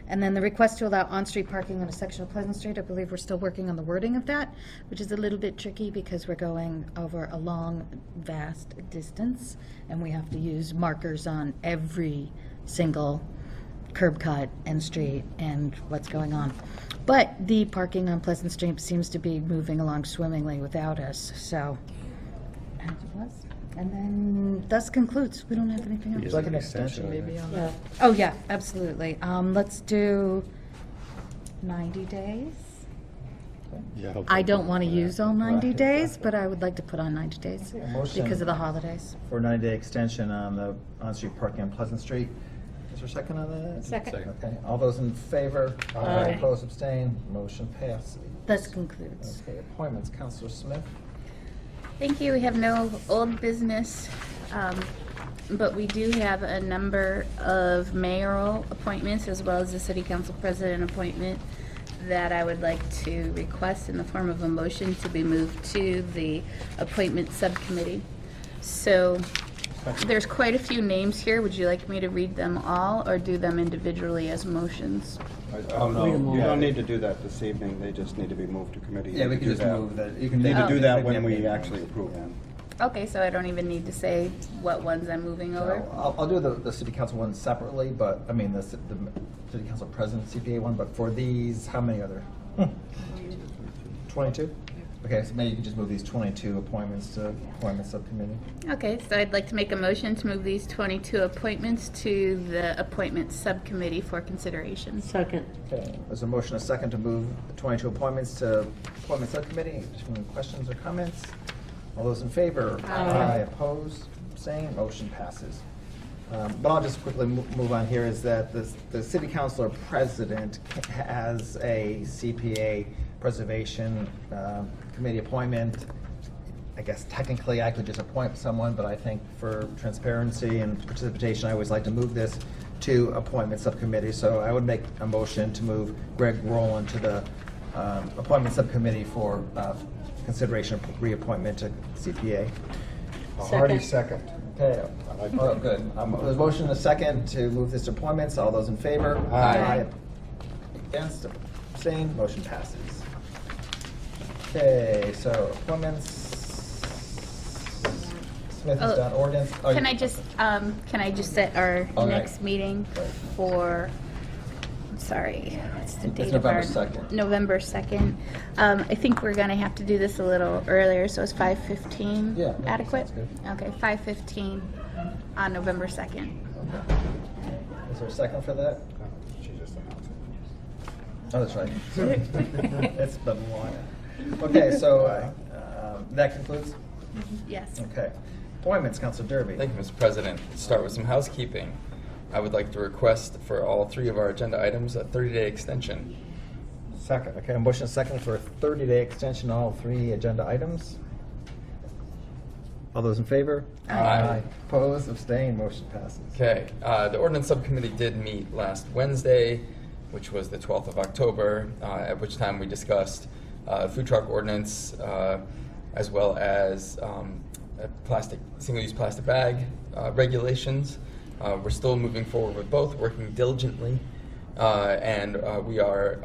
And then the request to allow on-street parking on a section of Pleasant Street, I believe we're still working on the wording of that, which is a little bit tricky because we're going over a long, vast distance, and we have to use markers on every single curb cut and street and what's going on. But the parking on Pleasant Street seems to be moving along swimmingly without us, so as it was. And then thus concludes. We don't have anything else. Would you like an extension maybe on that? Oh, yeah, absolutely. Let's do 90 days. Yeah. I don't want to use all 90 days, but I would like to put on 90 days Okay, a motion because of the holidays. For a 90-day extension on the on-street parking on Pleasant Street. Is there a second on that? Second. Okay, all those in favor? Aye. Opposed, abstained, motion passes. Thus concludes. Okay, appointments, Councilor Smith. Thank you. We have no old business, but we do have a number of mayoral appointments as well as the city council president appointment that I would like to request in the form of a motion to be moved to the appointment subcommittee. So there's quite a few names here. Would you like me to read them all or do them individually as motions? No, you don't need to do that this evening, they just need to be moved to committee. Yeah, we You can just do that. move that. You can Need to do do that that when we meeting. actually approve them. Okay, so I don't even need to say what ones I'm moving over? I'll do the city council one separately, but, I mean, the city council president CPA one, but for these, how many are there? 22? Okay, so maybe you can just move these 22 appointments to appointment subcommittee. Okay, so I'd like to make a motion to move these 22 appointments to the appointment subcommittee for consideration. Second. Okay, there's a motion, a second, to move the 22 appointments to appointment subcommittee. Any questions or comments? All those in favor? Aye. Opposed? Abstained? Motion passes. But I'll just quickly move on here, is that the city councilor president has a CPA preservation committee appointment. I guess technically I could just appoint someone, but I think for transparency and participation, I always like to move this to appointment subcommittee. So I would make a motion to move Greg Rowland to the appointment subcommittee for consideration of reappointment to CPA. A hearty second. Okay, oh, good. There's a motion and a second to move this to appointments. All those in favor? Aye. Against, abstained, motion passes. Okay, so appointments. Smith has done ordinance. Oh, Can I just set our All right. next meeting for, sorry, what's the date of November our? 2nd. November 2nd. I think we're gonna have to do this a little earlier, so is 5:15 Yeah, adequate? sounds Okay, 5:15 on November 2nd. Is there a second for that? She just announced it. Oh, that's right. It's been a while. Okay, so that concludes? Yes. Okay. Appointments, Councilor Derby. Thank you, Mr. President. To start with some housekeeping, I would like to request for all three of our agenda items a 30-day extension. Second. Okay, a motion and a second for a 30-day extension on all three agenda items. All those in favor? Aye. Opposed, abstained, motion passes. Okay, the ordinance subcommittee did meet last Wednesday, which was the 12th of October, at which time we discussed food truck ordinance, as well as single-use plastic bag regulations. We're still moving forward with both, working diligently, and we are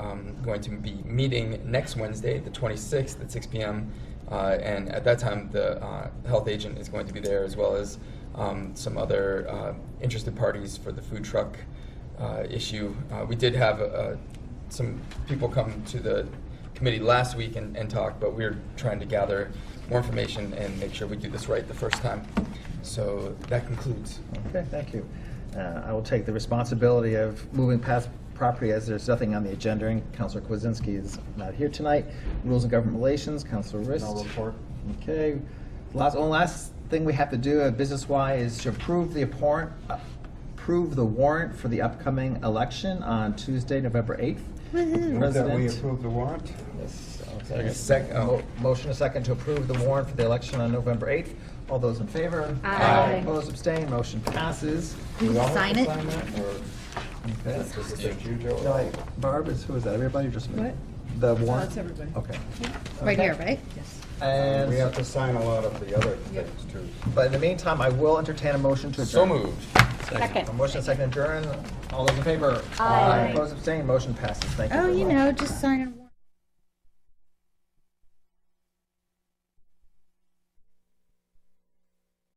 going to be meeting next Wednesday, the 26th at 6 p.m., and at that time the health agent is going to be there, as well as some other interested parties for the food truck issue. We did have some people come to the committee last week and talk, but we're trying to gather more information and make sure we do this right the first time. So that concludes. Okay, thank you. I will take the responsibility of moving past property as there's nothing on the agenda, and Councilor Kwasinski is not here tonight. Rules and Government Relations, Councilor Rist. No report. Okay. Last thing we have to do business-wise is to approve the warrant for the upcoming election on Tuesday, November 8th. Move that we approve the warrant. Motion a second to approve the warrant for the election on November 8th. All those in favor? Aye. Opposed, abstained, motion passes. Do we all have sign to it? that, or- Okay. Is it you, Joe? No, Barb, who is that? Everybody or just me? What? The warrant? That's everybody. Okay. Right Okay. here, right? Yes. And, We have to sign a lot of the other things too. but in the meantime, I will entertain a motion to adjourn. So moved. Second. A motion, second adjourn. All those in favor? Aye. Opposed, abstained, motion passes. Thank you Oh, very you much. know, just sign it.